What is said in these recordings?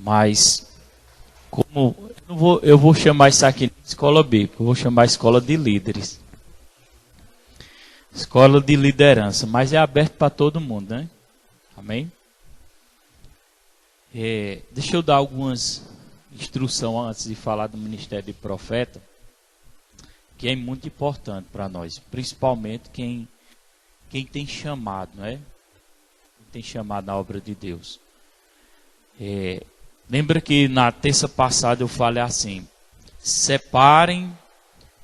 Mas, eu vou chamar isso aqui de escola bíblica, eu vou chamar escola de líderes. Escola de liderança, mas é aberto para todo mundo, né? Amém? Deixa eu dar algumas instruções antes de falar do ministério de profeta, que é muito importante para nós, principalmente quem tem chamado, né? Quem tem chamado na obra de Deus. Lembra que na terça passada eu falei assim: separem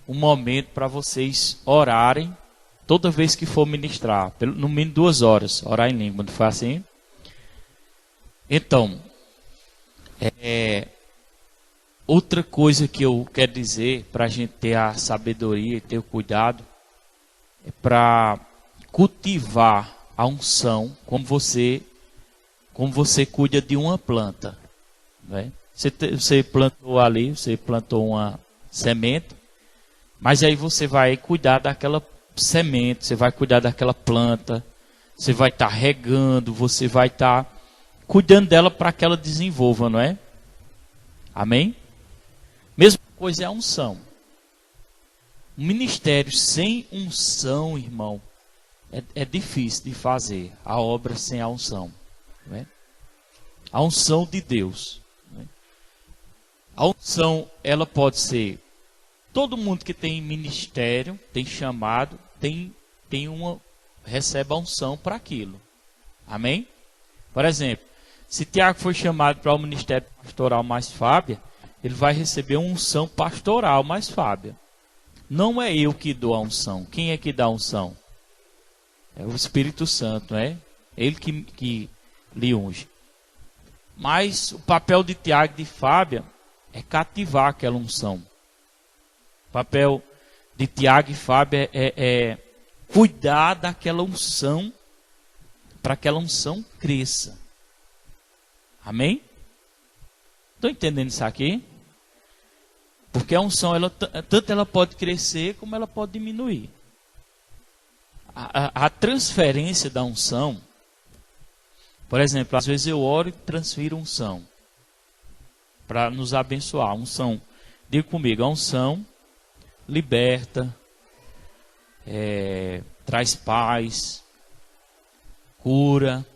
um momento para vocês orarem toda vez que for ministrar, no mínimo 2 horas, orar em língua, não foi assim? Então, outra coisa que eu quero dizer, para a gente ter a sabedoria e ter o cuidado, é para cultivar a unção como você cuida de uma planta. Né? Você plantou ali, você plantou uma semente, mas aí você vai cuidar daquela semente, você vai cuidar daquela planta, você vai estar regando, você vai estar cuidando dela para que ela desenvolva, não é? Amém? Mesma coisa é a unção. Um ministério sem unção, irmão, é difícil de fazer a obra sem a unção. Não é? A unção de Deus. Não é? A unção, ela pode ser... Todo mundo que tem ministério, tem chamado, recebe a unção para aquilo. Amém? Por exemplo, se Tiago foi chamado para o ministério pastoral mais Fábia, ele vai receber uma unção pastoral mais Fábia. Não é eu que dou a unção. Quem é que dá a unção? É o Espírito Santo, não é? Ele que lhe unge. Mas o papel de Tiago e de Fábia é cativar aquela unção. O papel de Tiago e Fábia é cuidar daquela unção, para que aquela unção cresça. Amém? Estão entendendo isso aqui? Porque a unção, tanto ela pode crescer, como ela pode diminuir. A transferência da unção, por exemplo, às vezes eu oro e transfiro unção, para nos abençoar. A unção, diga comigo, a unção liberta, traz paz, cura,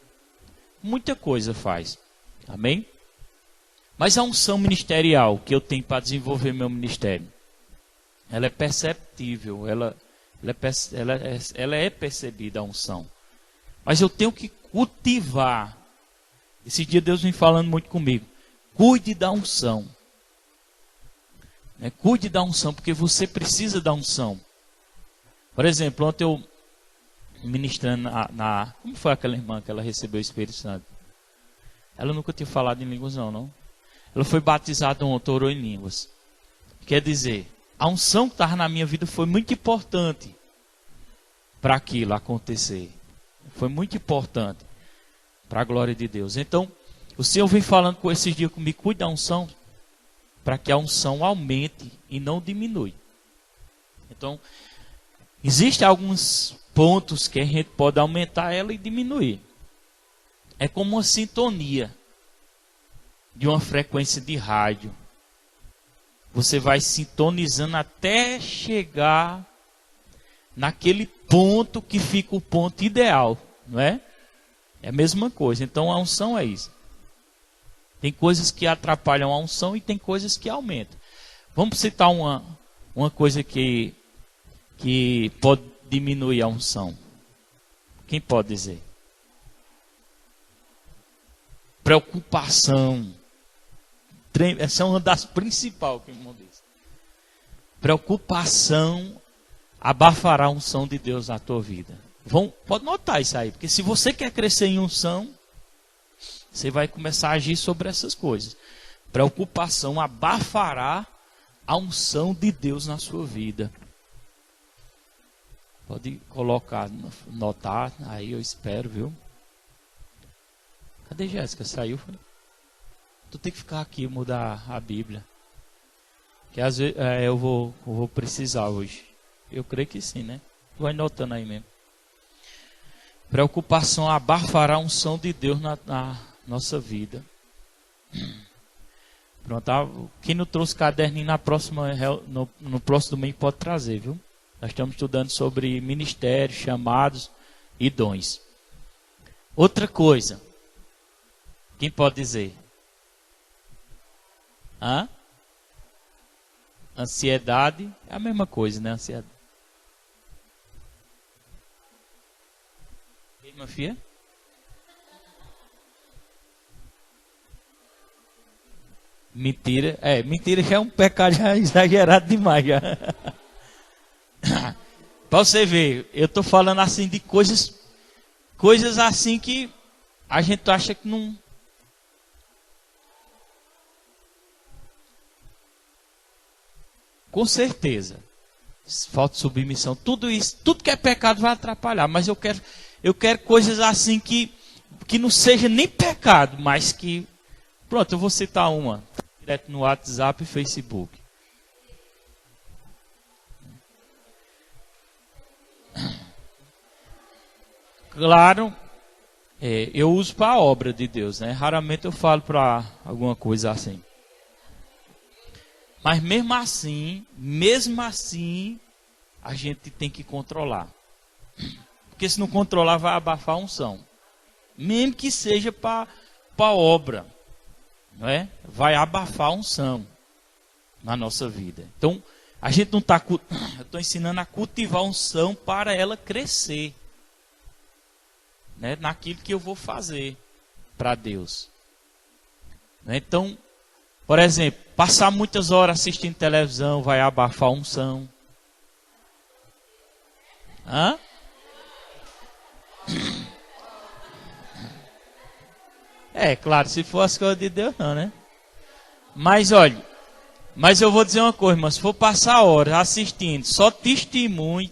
muita coisa faz. Amém? Mas a unção ministerial que eu tenho para desenvolver meu ministério, ela é perceptível, ela é percebida a unção. Mas eu tenho que cultivar. Esse dia Deus vem falando muito comigo. Cuide da unção. Cuide da unção, porque você precisa da unção. Por exemplo, ontem eu ministrando como foi aquela irmã que ela recebeu o Espírito Santo? Ela nunca tinha falado em línguas não. Ela foi batizada ontem, orou em línguas. Quer dizer, a unção que estava na minha vida foi muito importante para aquilo acontecer. Foi muito importante para a glória de Deus. Então, o Senhor vem falando com esses dias comigo, cuide da unção, para que a unção aumente e não diminui. Então, existem alguns pontos que a gente pode aumentar ela e diminuir. É como uma sintonia de uma frequência de rádio. Você vai sintonizando até chegar naquele ponto que fica o ponto ideal, não é? É a mesma coisa. Então a unção é isso. Tem coisas que atrapalham a unção e tem coisas que aumentam. Vamos citar uma coisa que pode diminuir a unção. Quem pode dizer? Preocupação. Essa é uma das principais que o irmão diz. Preocupação abafará a unção de Deus na tua vida. Pode notar isso aí, porque se você quer crescer em unção, você vai começar a agir sobre essas coisas. Preocupação abafará a unção de Deus na sua vida. Pode colocar, notar, aí eu espero, viu? Cadê Jéssica? Saiu? Tu tem que ficar aqui, mudar a Bíblia. Que às vezes eu vou precisar hoje. Eu creio que sim, né? Vai notando aí mesmo. Preocupação abafará a unção de Deus na nossa vida. Pronto, quem não trouxe caderninho no próximo domingo pode trazer, viu? Nós estamos estudando sobre ministérios, chamados e dons. Outra coisa. Quem pode dizer? Ansiedade é a mesma coisa, né? Ansiedade. E minha filha? Mentira. Mentira já é um pecado já exagerado demais. Já. Para você ver, eu estou falando assim de coisas assim que a gente acha que não. Com certeza. Falta de submissão. Tudo isso, tudo que é pecado vai atrapalhar. Mas eu quero coisas assim que não seja nem pecado, mas que. Pronto, eu vou citar uma. Direto no WhatsApp e Facebook. Claro, eu uso para a obra de Deus, né? Raramente eu falo para alguma coisa assim. Mas mesmo assim, a gente tem que controlar. Porque se não controlar, vai abafar a unção. Mesmo que seja para a obra, não é? Vai abafar a unção na nossa vida. Então, a gente não está... Eu estou ensinando a cultivar a unção para ela crescer. Né? Naquilo que eu vou fazer para Deus. Né? Então, por exemplo, passar muitas horas assistindo televisão vai abafar a unção. Claro, se for as coisas de Deus não, né? Mas olha, eu vou dizer uma coisa, mas se for passar horas assistindo só testemunho,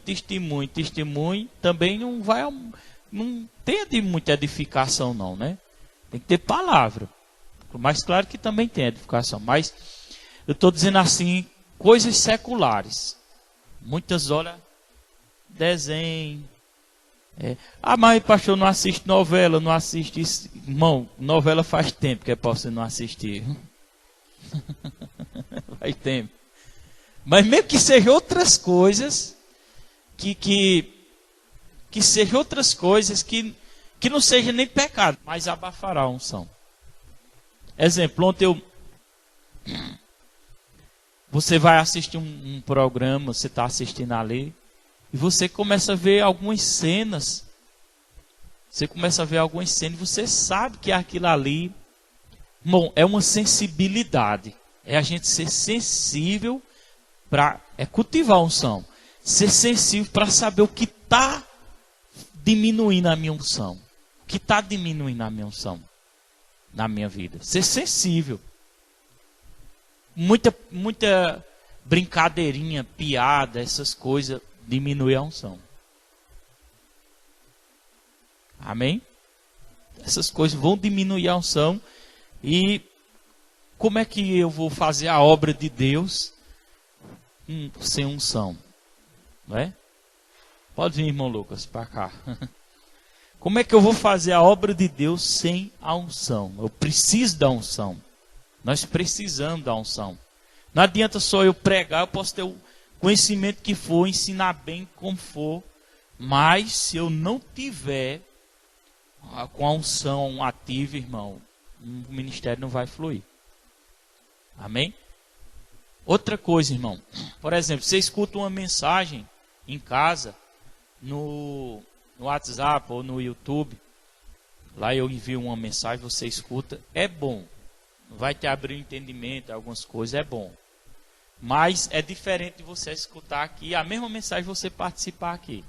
também não tem de muita edificação não, né? Tem que ter palavra. Mas claro que também tem edificação. Mas eu estou dizendo assim, coisas seculares. Muitas horas, desenho. Mas pastor, não assiste novela, não assiste isso. Irmão, novela faz tempo que é para você não assistir. Faz tempo. Mas mesmo que sejam outras coisas, que sejam outras coisas que não seja nem pecado, mas abafará a unção. Exemplo, ontem você vai assistir um programa, você está assistindo ali, e você começa a ver algumas cenas. E você sabe que aquilo ali, bom, é uma sensibilidade. É a gente ser sensível para cultivar a unção. Ser sensível para saber o que está diminuindo a minha unção. O que está diminuindo a minha unção na minha vida. Ser sensível. Muita brincadeirinha, piada, essas coisas diminui a unção. Amém? Essas coisas vão diminuir a unção. E como é que eu vou fazer a obra de Deus sem unção? Não é? Pode vir, irmão Lucas, para cá. Como é que eu vou fazer a obra de Deus sem a unção? Eu preciso da unção. Nós precisamos da unção. Não adianta só eu pregar, eu posso ter o conhecimento que for, ensinar bem como for, mas se eu não tiver com a unção ativa, irmão, o ministério não vai fluir. Amém? Outra coisa, irmão. Por exemplo, você escuta uma mensagem em casa, no WhatsApp ou no YouTube, lá eu envio uma mensagem, você escuta, é bom. Vai te abrir o entendimento, algumas coisas, é bom. Mas é diferente de você escutar aqui, a mesma mensagem você participar aqui.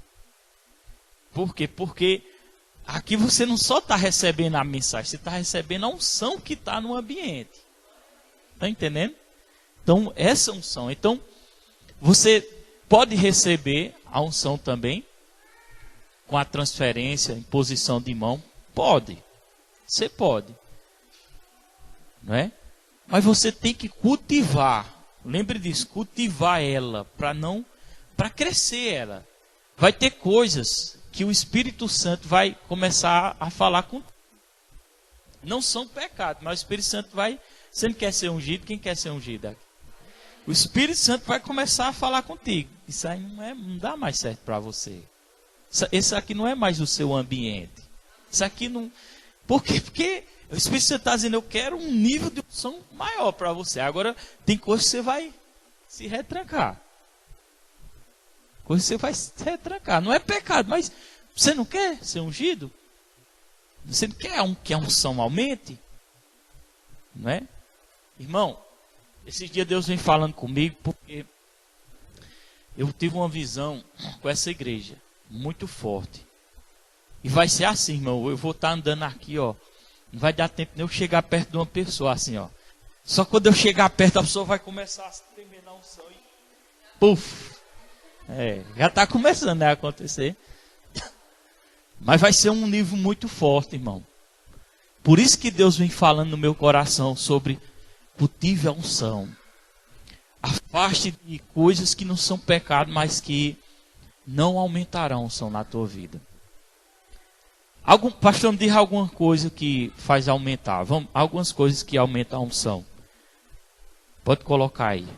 Por quê? Porque aqui você não só está recebendo a mensagem, você está recebendo a unção que está no ambiente. Está entendendo? Então, essa unção. Então, você pode receber a unção também, com a transferência, imposição de mão. Pode. Você pode. Não é? Mas você tem que cultivar. Lembre disso, cultivar ela para crescer ela. Vai ter coisas que o Espírito Santo vai começar a falar com. Não são pecados, mas o Espírito Santo vai Você não quer ser ungido? Quem quer ser ungido aqui? O Espírito Santo vai começar a falar contigo. Isso aí não dá mais certo para você. Esse aqui não é mais o seu ambiente. Isso aqui não... Por quê? Porque o Espírito Santo está dizendo, eu quero um nível de unção maior para você. Agora, tem coisas que você vai se retrancar. Coisas que você vai se retrancar. Não é pecado, mas você não quer ser ungido? Você não quer que a unção aumente? Não é? Irmão, esses dias Deus vem falando comigo porque eu tive uma visão com essa igreja muito forte. E vai ser assim, irmão. Eu vou estar andando aqui, ó. Não vai dar tempo nem eu chegar perto de uma pessoa assim, ó. Só quando eu chegar perto, a pessoa vai começar a tremer na unção e... Puf! Já está começando a acontecer. Mas vai ser um nível muito forte, irmão. Por isso que Deus vem falando no meu coração sobre cultive a unção. Afaste de coisas que não são pecado, mas que não aumentarão a unção na tua vida. Pastor, me diz alguma coisa que faz aumentar. Algumas coisas que aumentam a unção. Pode colocar aí.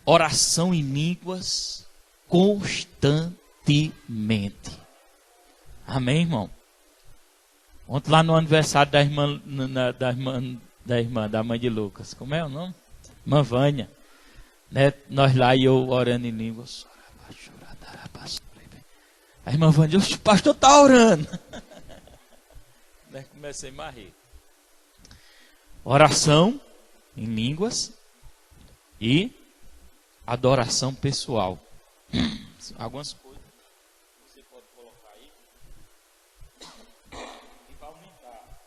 Oração em línguas constantemente. Amém, irmão? Ontem lá no aniversário da mãe de Lucas. Como é o nome? Irmã Vânia. Né? Nós lá e eu orando em línguas. A irmã Vânia disse, o pastor está orando. Comecei a rir. Oração em línguas e adoração pessoal. Algumas coisas você pode colocar aí que vai aumentar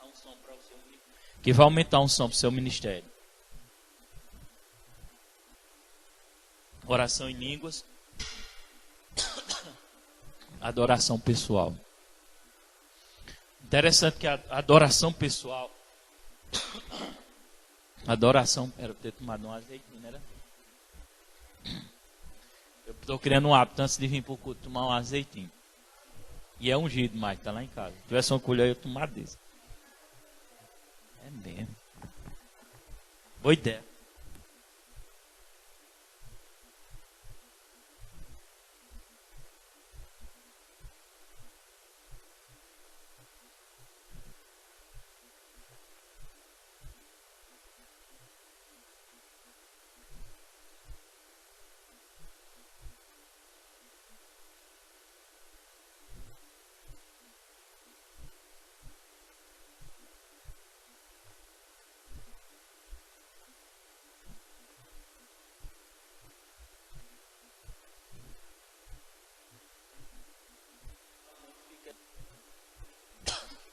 a unção para o seu ministério. Que vai aumentar a unção para o seu ministério. Oração em línguas, adoração pessoal. Interessante que a adoração pessoal, era ter tomado um azeitinho, né? Eu estou criando um hábito antes de vir para o culto tomar um azeitinho. E é ungido, mais, está lá em casa. Se tivesse uma colher, eu ia tomar desse. É mesmo. Boa ideia.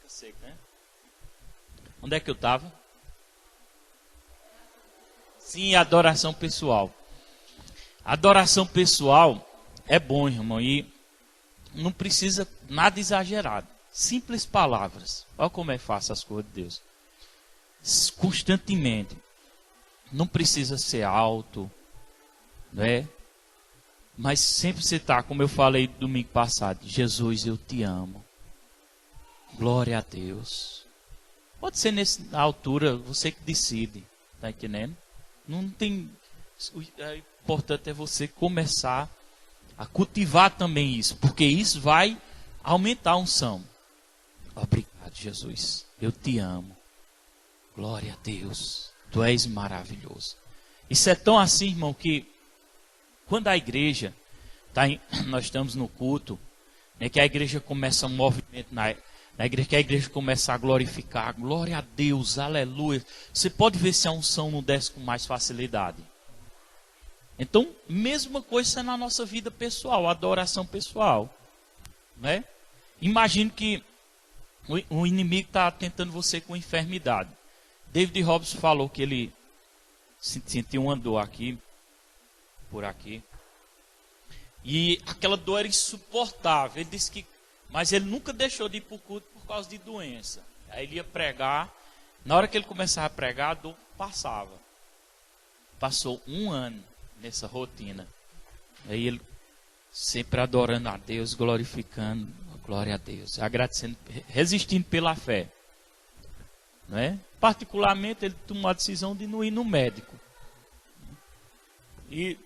Seco, né? Onde é que eu estava? Sim, adoração pessoal. Adoração pessoal é bom, irmão, e não precisa nada exagerado. Simples palavras. Olha como é fácil as coisas de Deus. Constantemente. Não precisa ser alto, né? Mas sempre você está, como eu falei domingo passado, Jesus, eu te amo. Glória a Deus. Pode ser na altura, você que decide. Está entendendo? Não tem... O importante é você começar a cultivar também isso. Porque isso vai aumentar a unção. Obrigado, Jesus. Eu te amo. Glória a Deus. Tu és maravilhoso. Isso é tão assim, irmão, que quando a igreja... nós estamos no culto, né, que a igreja começa um movimento na igreja, que a igreja começa a glorificar, glória a Deus, aleluia. Você pode ver se a unção não desce com mais facilidade. Então, mesma coisa na nossa vida pessoal, adoração pessoal, né? Imagine que o inimigo está tentando você com enfermidade. David Robson falou que ele sentiu uma dor aqui, por aqui, e aquela dor era insuportável. Ele disse que, mas ele nunca deixou de ir para o culto por causa de doença. Aí ele ia pregar. Na hora que ele começava a pregar, a dor passava. Passou um ano nessa rotina. Aí ele sempre adorando a Deus, glorificando, glória a Deus, agradecendo, resistindo pela fé. né? Particularmente, ele tomou a decisão de não ir no médico. E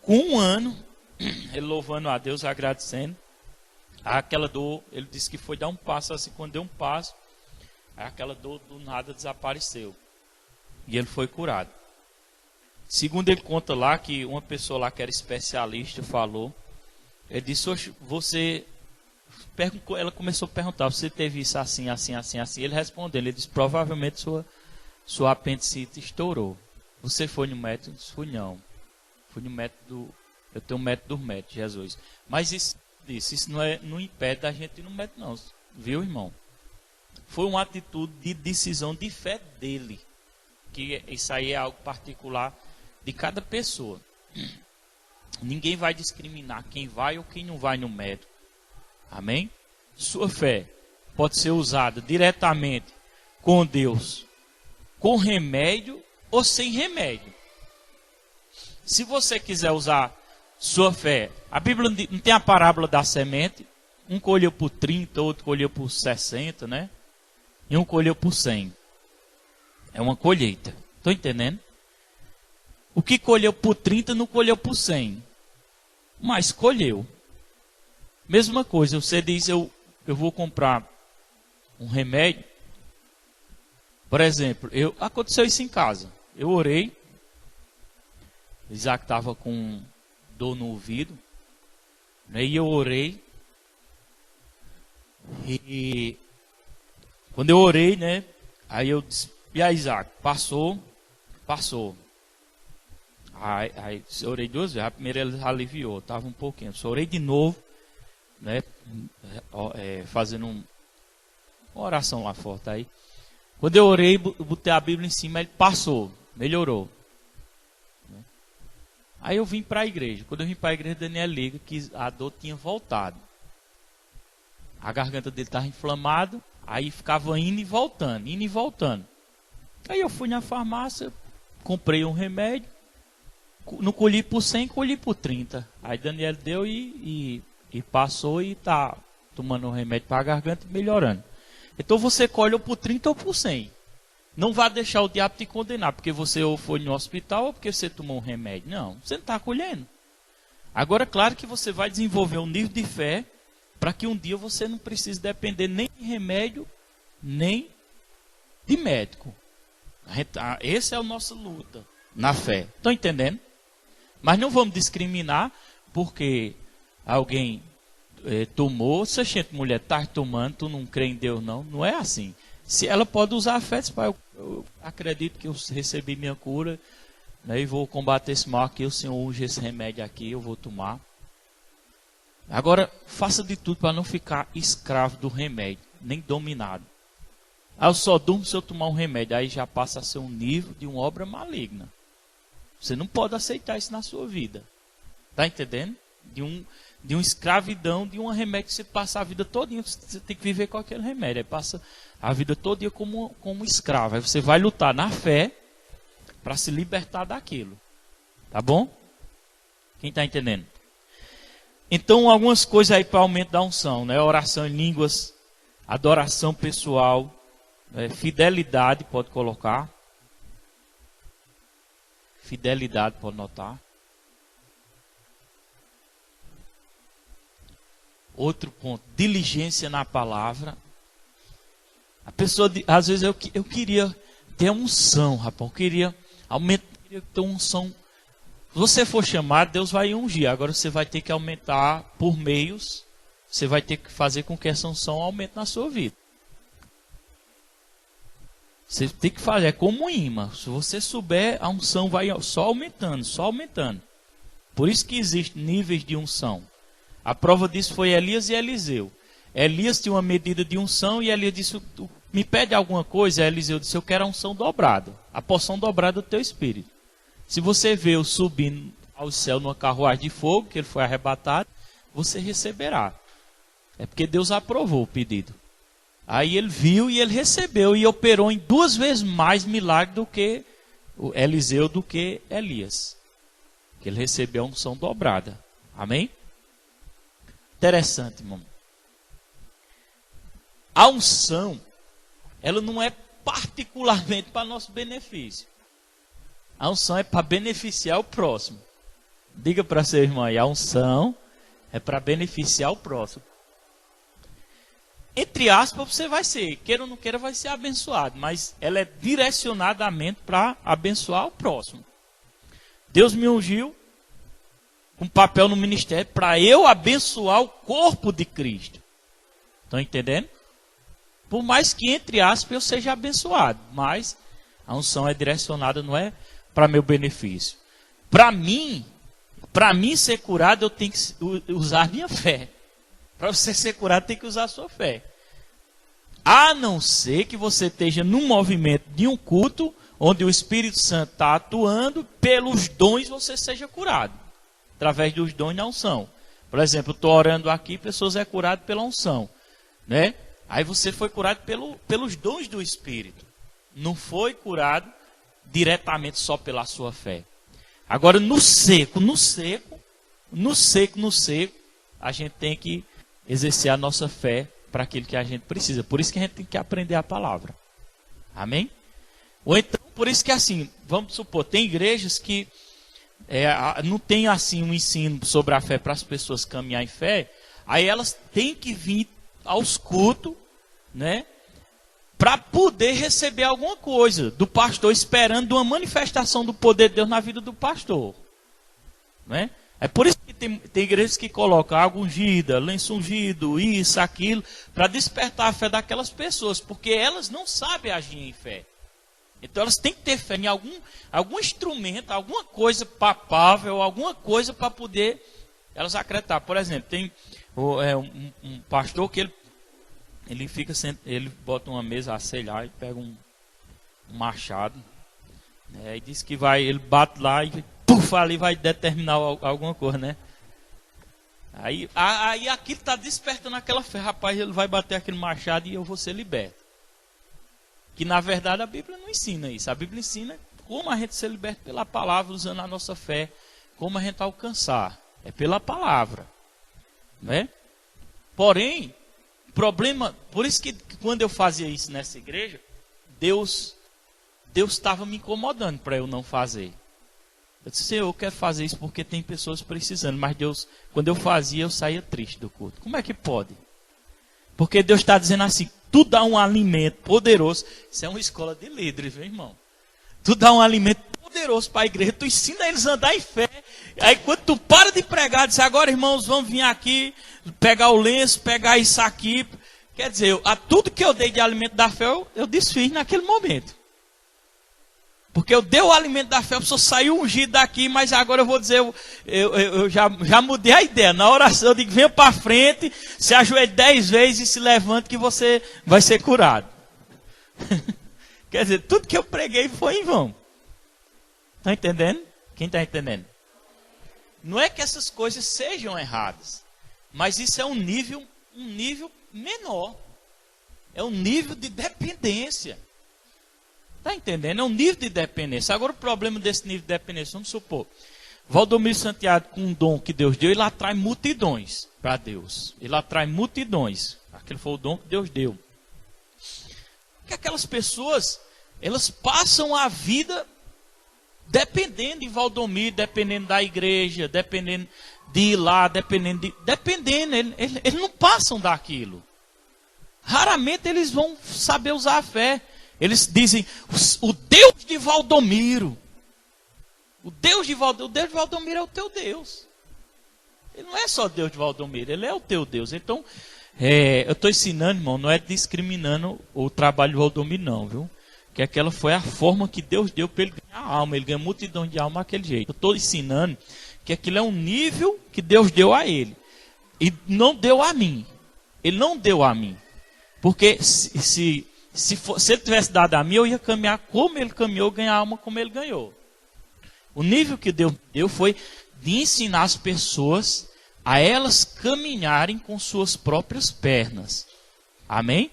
com um ano, ele louvando a Deus, agradecendo, aquela dor, ele disse que foi dar um passo assim, quando deu um passo, aquela dor do nada desapareceu. E ele foi curado. Segundo ele conta lá, que uma pessoa lá que era especialista falou, ele disse, você... Ela começou a perguntar, você teve isso assim, assim, assim, assim? Ele respondeu, ele disse, provavelmente sua apendicite estourou. Você foi no médico? Eu disse, fui não. Fui no método, eu tenho um método dos médicos, Jesus. Mas isso não impede da gente ir no médico não, viu, irmão? Foi uma atitude de decisão de fé dele. Que isso aí é algo particular de cada pessoa. Ninguém vai discriminar quem vai ou quem não vai no médico. Amém? Sua fé pode ser usada diretamente com Deus, com remédio ou sem remédio. Se você quiser usar sua fé, a Bíblia não tem a parábola da semente, um colheu por 30, outro colheu por 60, né? E um colheu por 100. É uma colheita. Estão entendendo? O que colheu por 30 não colheu por 100. Mas colheu. Mesma coisa, você diz, eu vou comprar um remédio. Por exemplo, aconteceu isso em casa. Eu orei. Isaac estava com dor no ouvido. Né, e eu orei. E quando eu orei, né? Aí eu disse, e aí Isaac, passou. Aí eu orei 2 vezes. A primeira ele aliviou, estava um pouquinho. Só orei de novo. Né, fazendo uma oração lá fora, tá aí. Quando eu orei, botei a Bíblia em cima, ele passou, melhorou. Aí eu vim para a igreja. Quando eu vim para a igreja, Daniel liga que a dor tinha voltado. A garganta dele estava inflamada, aí ficava indo e voltando. Aí eu fui na farmácia, comprei um remédio, não colhi por 100, colhi por 30. Aí Daniel deu e passou e está tomando um remédio para a garganta e melhorando. Então você colhe ou por 30 ou por 100. Não vá deixar o diabo te condenar, porque você ou foi no hospital ou porque você tomou um remédio. Não, você não está colhendo. Agora, claro que você vai desenvolver um nível de fé para que um dia você não precise depender nem de remédio, nem de médico. Essa é a nossa luta na fé. Estão entendendo? Mas não vamos discriminar porque alguém tomou, se a gente, mulher, está tomando, tu não crê em Deus não. Não é assim. Se ela pode usar a fé, eu acredito que eu recebi minha cura, né, e vou combater esse mal aqui, o Senhor unge esse remédio aqui, eu vou tomar. Agora, faça de tudo para não ficar escravo do remédio, nem dominado. Eu só durmo se eu tomar um remédio, aí já passa a ser um nível de uma obra maligna. Você não pode aceitar isso na sua vida. Está entendendo? De uma escravidão, de um remédio que você passa a vida todinha, você tem que viver com aquele remédio. Aí passa a vida todinha como escravo. Aí você vai lutar na fé para se libertar daquilo. Tá bom? Quem está entendendo? Então, algumas coisas aí para aumento da unção, né? Oração em línguas, adoração pessoal, fidelidade, pode colocar. Fidelidade, pode notar. Outro ponto, diligência na palavra. A pessoa, às vezes, eu queria ter unção, rapaz. Eu queria ter unção. Se você for chamado, Deus vai ungir. Agora você vai ter que aumentar por meios. Você vai ter que fazer com que essa unção aumente na sua vida. Você tem que fazer, é como um imã. Se você souber, a unção vai só aumentando, só aumentando. Por isso que existem níveis de unção. A prova disso foi Elias e Eliseu. Elias tinha uma medida de unção e Elias disse, me pede alguma coisa? E Eliseu disse, eu quero a unção dobrada. A porção dobrada do teu espírito. Se você vê o subindo ao céu numa carruagem de fogo, que ele foi arrebatado, você receberá. É porque Deus aprovou o pedido. Aí ele viu e ele recebeu e operou em 2 vezes mais milagre do que o Eliseu, do que Elias. Que ele recebeu a unção dobrada. Amém? Interessante, irmão. A unção, ela não é particularmente para nosso benefício. A unção é para beneficiar o próximo. Diga para seu irmão aí, a unção é para beneficiar o próximo. Entre aspas, você vai ser, queira ou não queira, vai ser abençoado. Mas ela é direcionadamente para abençoar o próximo. Deus me ungiu com papel no ministério para eu abençoar o corpo de Cristo. Estão entendendo? Por mais que, entre aspas, eu seja abençoado. Mas a unção é direcionada, não é para meu benefício. Para mim ser curado, eu tenho que usar a minha fé. Para você ser curado, tem que usar a sua fé. A não ser que você esteja num movimento de um culto, onde o Espírito Santo está atuando, pelos dons você seja curado. Através dos dons da unção. Por exemplo, eu estou orando aqui, pessoas é curado pela unção. Né? Aí você foi curado pelos dons do Espírito. Não foi curado diretamente só pela sua fé. Agora, no seco, a gente tem que exercer a nossa fé para aquilo que a gente precisa. Por isso que a gente tem que aprender a palavra. Amém? Ou então, por isso que assim, vamos supor, tem igrejas que não tem assim um ensino sobre a fé para as pessoas caminhar em fé, aí elas têm que vir aos cultos, né? Para poder receber alguma coisa do pastor, esperando uma manifestação do poder de Deus na vida do pastor. Né? É por isso que tem igrejas que colocam água ungida, lenço ungido, isso, aquilo, para despertar a fé daquelas pessoas, porque elas não sabem agir em fé. Então elas têm que ter fé em algum instrumento, alguma coisa palpável, alguma coisa para poder elas acreditar. Por exemplo, tem um pastor que ele bota uma mesa a selhar e pega um machado, né, e diz que ele bate lá e puf, ali vai determinar alguma coisa, né? Aí aquilo está despertando aquela fé, rapaz, ele vai bater aquele machado e eu vou ser liberto. Que na verdade a Bíblia não ensina isso. A Bíblia ensina como a gente ser liberto pela palavra, usando a nossa fé, como a gente alcançar. É pela palavra, né? Porém, problema, por isso que quando eu fazia isso nessa igreja, Deus estava me incomodando para eu não fazer. Eu disse, Senhor, eu quero fazer isso porque tem pessoas precisando. Mas Deus, quando eu fazia, eu saía triste do culto. Como é que pode? Porque Deus está dizendo assim, tu dá um alimento poderoso. Isso é uma escola de líderes, meu irmão. Tu dá um alimento poderoso para a igreja, tu ensina eles a andar em fé. Aí quando tu para de pregar, diz, agora irmãos, vamos vir aqui, pegar o lenço, pegar isso aqui. Quer dizer, a tudo que eu dei de alimento da fé, eu desfiz naquele momento. Porque eu dei o alimento da fé, a pessoa saiu ungido daqui, mas agora eu vou dizer, eu já mudei a ideia. Na oração eu digo, venha para frente, se ajoelhe 10 vezes e se levante que você vai ser curado. Quer dizer, tudo que eu preguei foi em vão. Está entendendo? Quem está entendendo? Não é que essas coisas sejam erradas, mas isso é um nível menor. É um nível de dependência. Está entendendo? É um nível de dependência. Agora o problema desse nível de dependência, vamos supor, Valdomiro Santiago, com um dom que Deus deu, ele atrai multidões para Deus. Ele atrai multidões. Aquele foi o dom que Deus deu. Porque aquelas pessoas, elas passam a vida dependendo de Valdomiro, dependendo da igreja, dependendo de ir lá, dependendo, eles não passam daquilo. Raramente eles vão saber usar a fé. Eles dizem, o Deus de Valdomiro. O Deus de Valdomiro é o teu Deus. Ele não é só Deus de Valdomiro, ele é o teu Deus. Então, eu estou ensinando, irmão, não é discriminando o trabalho de Valdomiro, não, viu? Que aquela foi a forma que Deus deu para ele ganhar alma. Ele ganha multidão de alma daquele jeito. Eu estou ensinando que aquilo é um nível que Deus deu a ele. E não deu a mim. Ele não deu a mim. Porque se ele tivesse dado a mim, eu ia caminhar como ele caminhou, ganhar alma como ele ganhou. O nível que Deus deu foi de ensinar as pessoas a elas caminharem com suas próprias pernas. Amém?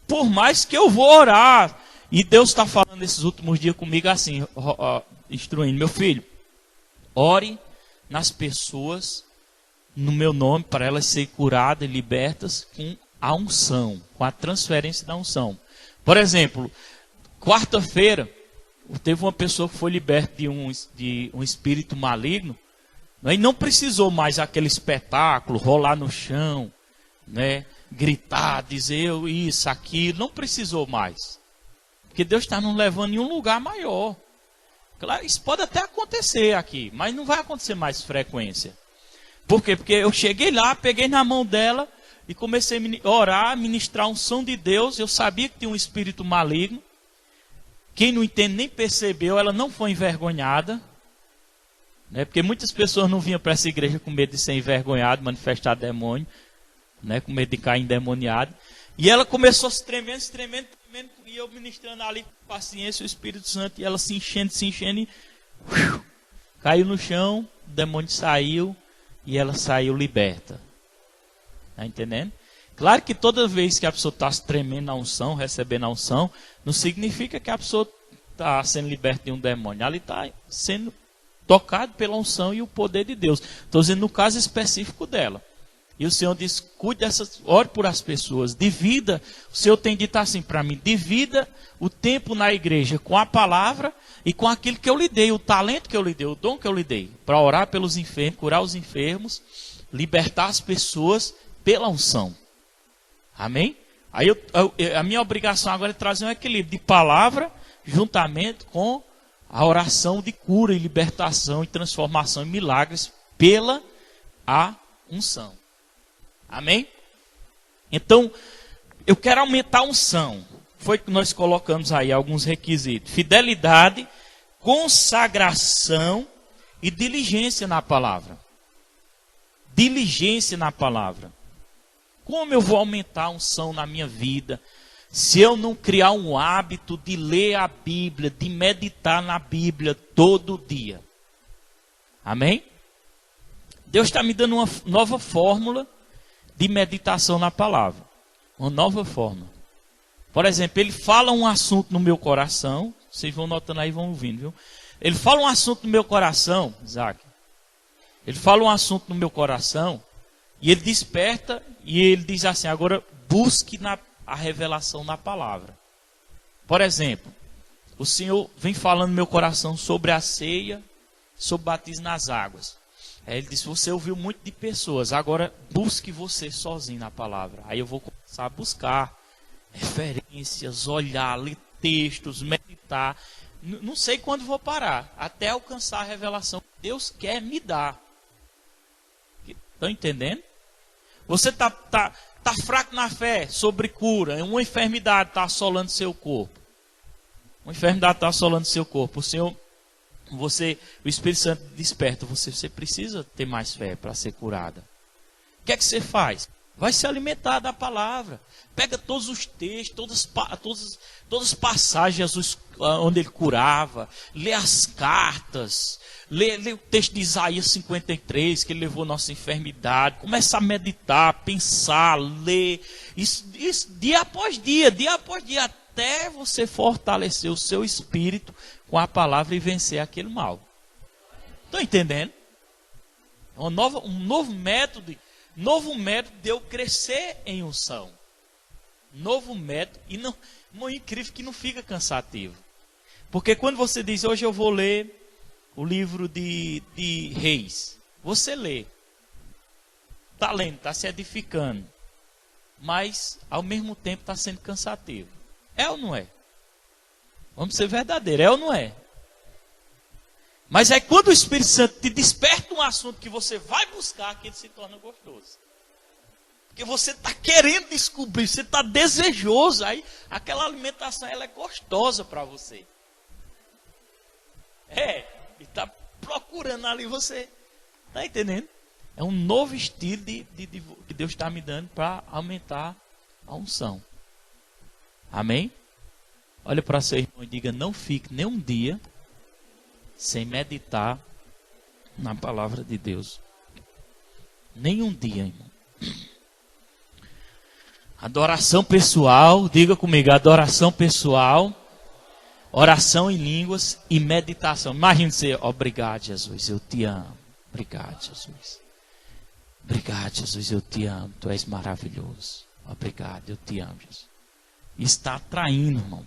Por mais que eu vou orar, e Deus está falando nesses últimos dias comigo assim, instruindo, meu filho, ore nas pessoas, no meu nome, para elas serem curadas e libertas com a unção, com a transferência da unção. Por exemplo, quarta-feira, teve uma pessoa que foi liberta de um espírito maligno, né, e não precisou mais aquele espetáculo, rolar no chão, né, gritar, dizer isso, aquilo, não precisou mais. Porque Deus está nos levando em um lugar maior. Claro, isso pode até acontecer aqui, mas não vai acontecer mais frequência. Por quê? Porque eu cheguei lá, peguei na mão dela e comecei a orar, ministrar a unção de Deus. Eu sabia que tinha um espírito maligno. Quem não entende nem percebeu, ela não foi envergonhada. Né? Porque muitas pessoas não vinham para essa igreja com medo de ser envergonhado, manifestar demônio, né? Com medo de cair endemoniado. E ela começou a se tremendo, e eu ministrando ali com paciência o Espírito Santo, e ela se enchendo, e caiu no chão, o demônio saiu, e ela saiu liberta. Está entendendo? Claro que toda vez que a pessoa está se tremendo na unção, recebendo a unção, não significa que a pessoa está sendo liberta de um demônio. Ali está sendo tocado pela unção e o poder de Deus. Estou dizendo no caso específico dela. E o Senhor diz, cuide dessas, ore por as pessoas, divida, o Senhor tem dito assim para mim, divida o tempo na igreja com a palavra e com aquilo que eu lhe dei, o talento que eu lhe dei, o dom que eu lhe dei, para orar pelos enfermos, curar os enfermos, libertar as pessoas pela unção. Amém? Aí a minha obrigação agora é trazer um equilíbrio de palavra, juntamente com a oração de cura e libertação e transformação em milagres pela a unção. Amém? Então, eu quero aumentar a unção. Foi que nós colocamos aí alguns requisitos. Fidelidade, consagração e diligência na palavra. Diligência na palavra. Como eu vou aumentar a unção na minha vida se eu não criar um hábito de ler a Bíblia, de meditar na Bíblia todo dia? Amém? Deus está me dando uma nova fórmula de meditação na palavra. Uma nova forma. Por exemplo, ele fala um assunto no meu coração. Vocês vão notando aí, vão ouvindo, viu? Ele fala um assunto no meu coração, Isaac. Ele fala um assunto no meu coração. E ele desperta e ele diz assim, agora busque a revelação na palavra. Por exemplo, o Senhor vem falando no meu coração sobre a ceia, sobre o batismo nas águas. Aí ele disse, você ouviu muito de pessoas, agora busque você sozinho na palavra. Aí eu vou começar a buscar referências, olhar, ler textos, meditar. Não sei quando vou parar, até alcançar a revelação que Deus quer me dar. Estão entendendo? Você está fraco na fé sobre cura, uma enfermidade está assolando seu corpo. Uma enfermidade está assolando seu corpo. O Senhor... o Espírito Santo desperta, você precisa ter mais fé para ser curada. O que é que você faz? Vai se alimentar da palavra. Pega todos os textos, todas as passagens Jesus, onde ele curava. Lê as cartas. Lê o texto de Isaías 53, que ele levou nossa enfermidade. Começa a meditar, pensar, ler. Isso dia após dia, até você fortalecer o seu espírito com a palavra e vencer aquele mal. Estão entendendo? É um novo método de eu crescer em unção. Novo método, e não é incrível que não fica cansativo. Porque quando você diz, hoje eu vou ler o livro de Reis, você lê, está lendo, está se edificando, mas ao mesmo tempo está sendo cansativo. É ou não é? Vamos ser verdadeiros, é ou não é? Mas é quando o Espírito Santo te desperta um assunto que você vai buscar, que ele se torna gostoso. Porque você está querendo descobrir, você está desejoso, aí aquela alimentação ela é gostosa para você. E está procurando ali você. Está entendendo? É um novo estilo que Deus está me dando para aumentar a unção. Amém? Olha para seu irmão e diga, não fique nem um dia sem meditar na palavra de Deus. Nem um dia, irmão. Adoração pessoal, diga comigo, adoração pessoal, oração em línguas e meditação. Imagine você, obrigado Jesus, eu te amo. Obrigado Jesus. Obrigado Jesus, eu te amo, tu és maravilhoso. Obrigado, eu te amo Jesus. Está atraindo, irmão.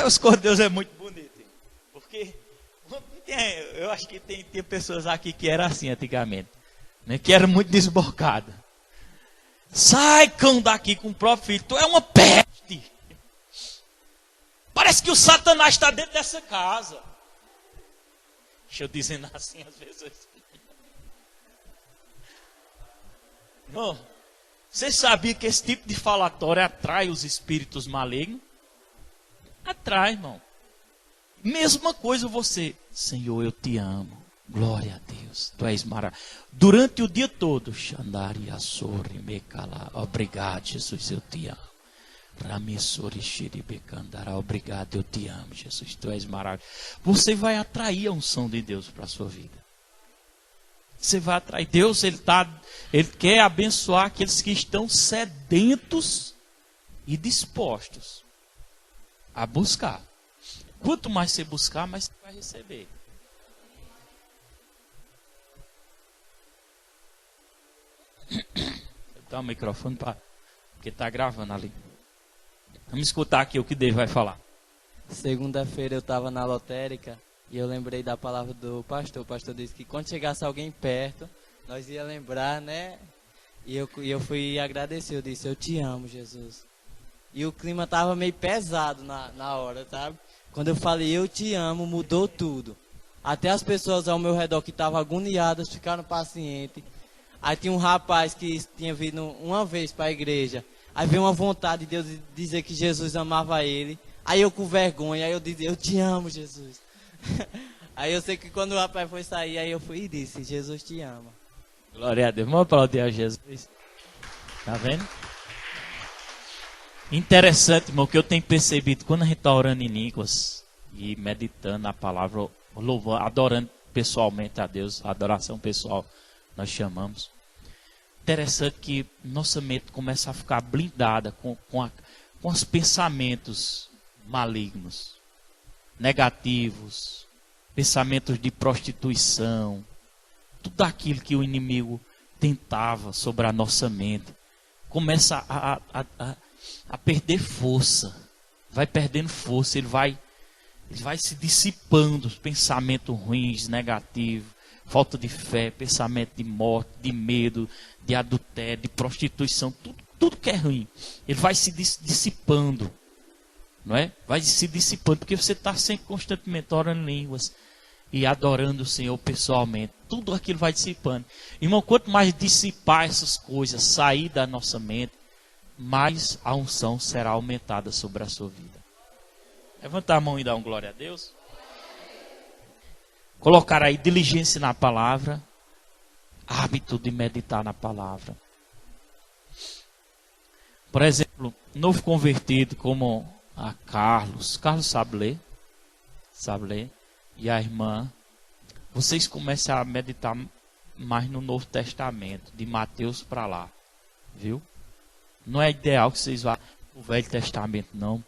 Os cordeiros é muito bonito. Porque eu acho que tem pessoas aqui que eram assim antigamente. Né, que era muito desbocada. Sai, cão, daqui com o próprio filho. Tu é uma peste. Parece que o Satanás está dentro dessa casa. Deixa eu dizendo assim às vezes. Não. Você sabia que esse tipo de falatório atrai os espíritos malignos? Atrai, irmão. Mesma coisa você. Senhor, eu te amo. Glória a Deus. Tu és maravilhoso. Durante o dia todo. Xandaria sorri me cala. Obrigado, Jesus, eu te amo. Ramessori xiribecandara. Obrigado, eu te amo, Jesus. Tu és maravilhoso. Você vai atrair a unção de Deus para a sua vida. Você vai atrair. Deus, Ele quer abençoar aqueles que estão sedentos e dispostos a buscar. Quanto mais você buscar, mais você vai receber. Vou dar o microfone porque está gravando ali. Vamos escutar aqui o que Deus vai falar. Segunda-feira eu estava na lotérica e eu lembrei da palavra do pastor. O pastor disse que quando chegasse alguém perto, nós ia lembrar, né? E eu fui agradecer. Eu disse, eu te amo, Jesus. E o clima estava meio pesado na hora, sabe? Quando eu falei, eu te amo, mudou tudo. Até as pessoas ao meu redor que estavam agoniadas ficaram pacientes. Aí tinha um rapaz que tinha vindo uma vez para a igreja. Aí veio uma vontade de Deus dizer que Jesus amava ele. Aí eu com vergonha, aí eu disse, eu te amo, Jesus. Aí eu sei que quando o rapaz foi sair, aí eu fui e disse, Jesus te ama. Glória a Deus. Vamos aplaudir a Jesus. Tá vendo? Interessante, irmão, que eu tenho percebido quando a gente está orando em línguas e meditando na palavra, louvando, adorando pessoalmente a Deus, a adoração pessoal, nós chamamos. Interessante que nossa mente começa a ficar blindada com os pensamentos malignos, negativos, pensamentos de prostituição, tudo aquilo que o inimigo tentava sobre a nossa mente, começa a perder força, vai perdendo força, ele vai se dissipando, os pensamentos ruins, negativos, falta de fé, pensamento de morte, de medo, de adultério, de prostituição, tudo que é ruim, ele vai se dissipando, não é? Vai se dissipando, porque você está sempre constantemente orando em línguas e adorando o Senhor pessoalmente, tudo aquilo vai dissipando. Irmão, quanto mais dissipar essas coisas, sair da nossa mente, mais a unção será aumentada sobre a sua vida. Levanta a mão e dá um glória a Deus. Colocar aí diligência na palavra, hábito de meditar na palavra. Por exemplo, novo convertido como a Carlos sabe ler, e a irmã, vocês começam a meditar mais no Novo Testamento, de Mateus para lá, viu? Não é ideal que vocês vá no Velho Testamento, não.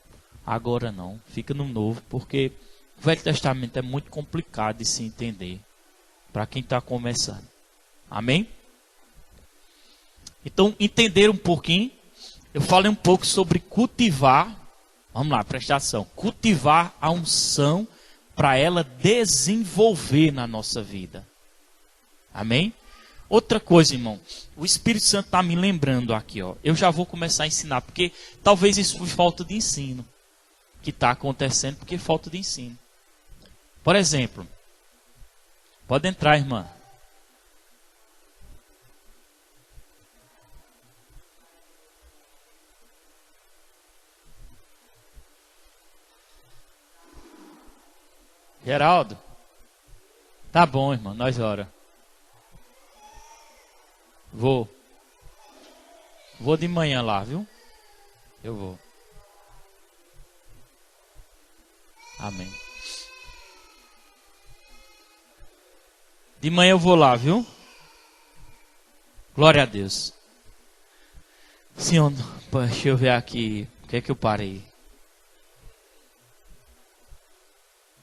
Agora não. Fica no Novo, porque o Velho Testamento é muito complicado de se entender para quem está começando. Amém? Então, entender um pouquinho. Eu falei um pouco sobre cultivar. Vamos lá, presta atenção. Cultivar a unção para ela desenvolver na nossa vida. Amém? Outra coisa, irmão, o Espírito Santo está me lembrando aqui, ó. Eu já vou começar a ensinar, porque talvez isso foi falta de ensino que está acontecendo, porque é falta de ensino. Por exemplo, pode entrar, irmã. Geraldo? Tá bom, irmão, nós ora. Vou de manhã lá, viu? Eu vou. Amém. De manhã eu vou lá, viu? Glória a Deus. Senhor, deixa eu ver aqui. O que é que eu parei?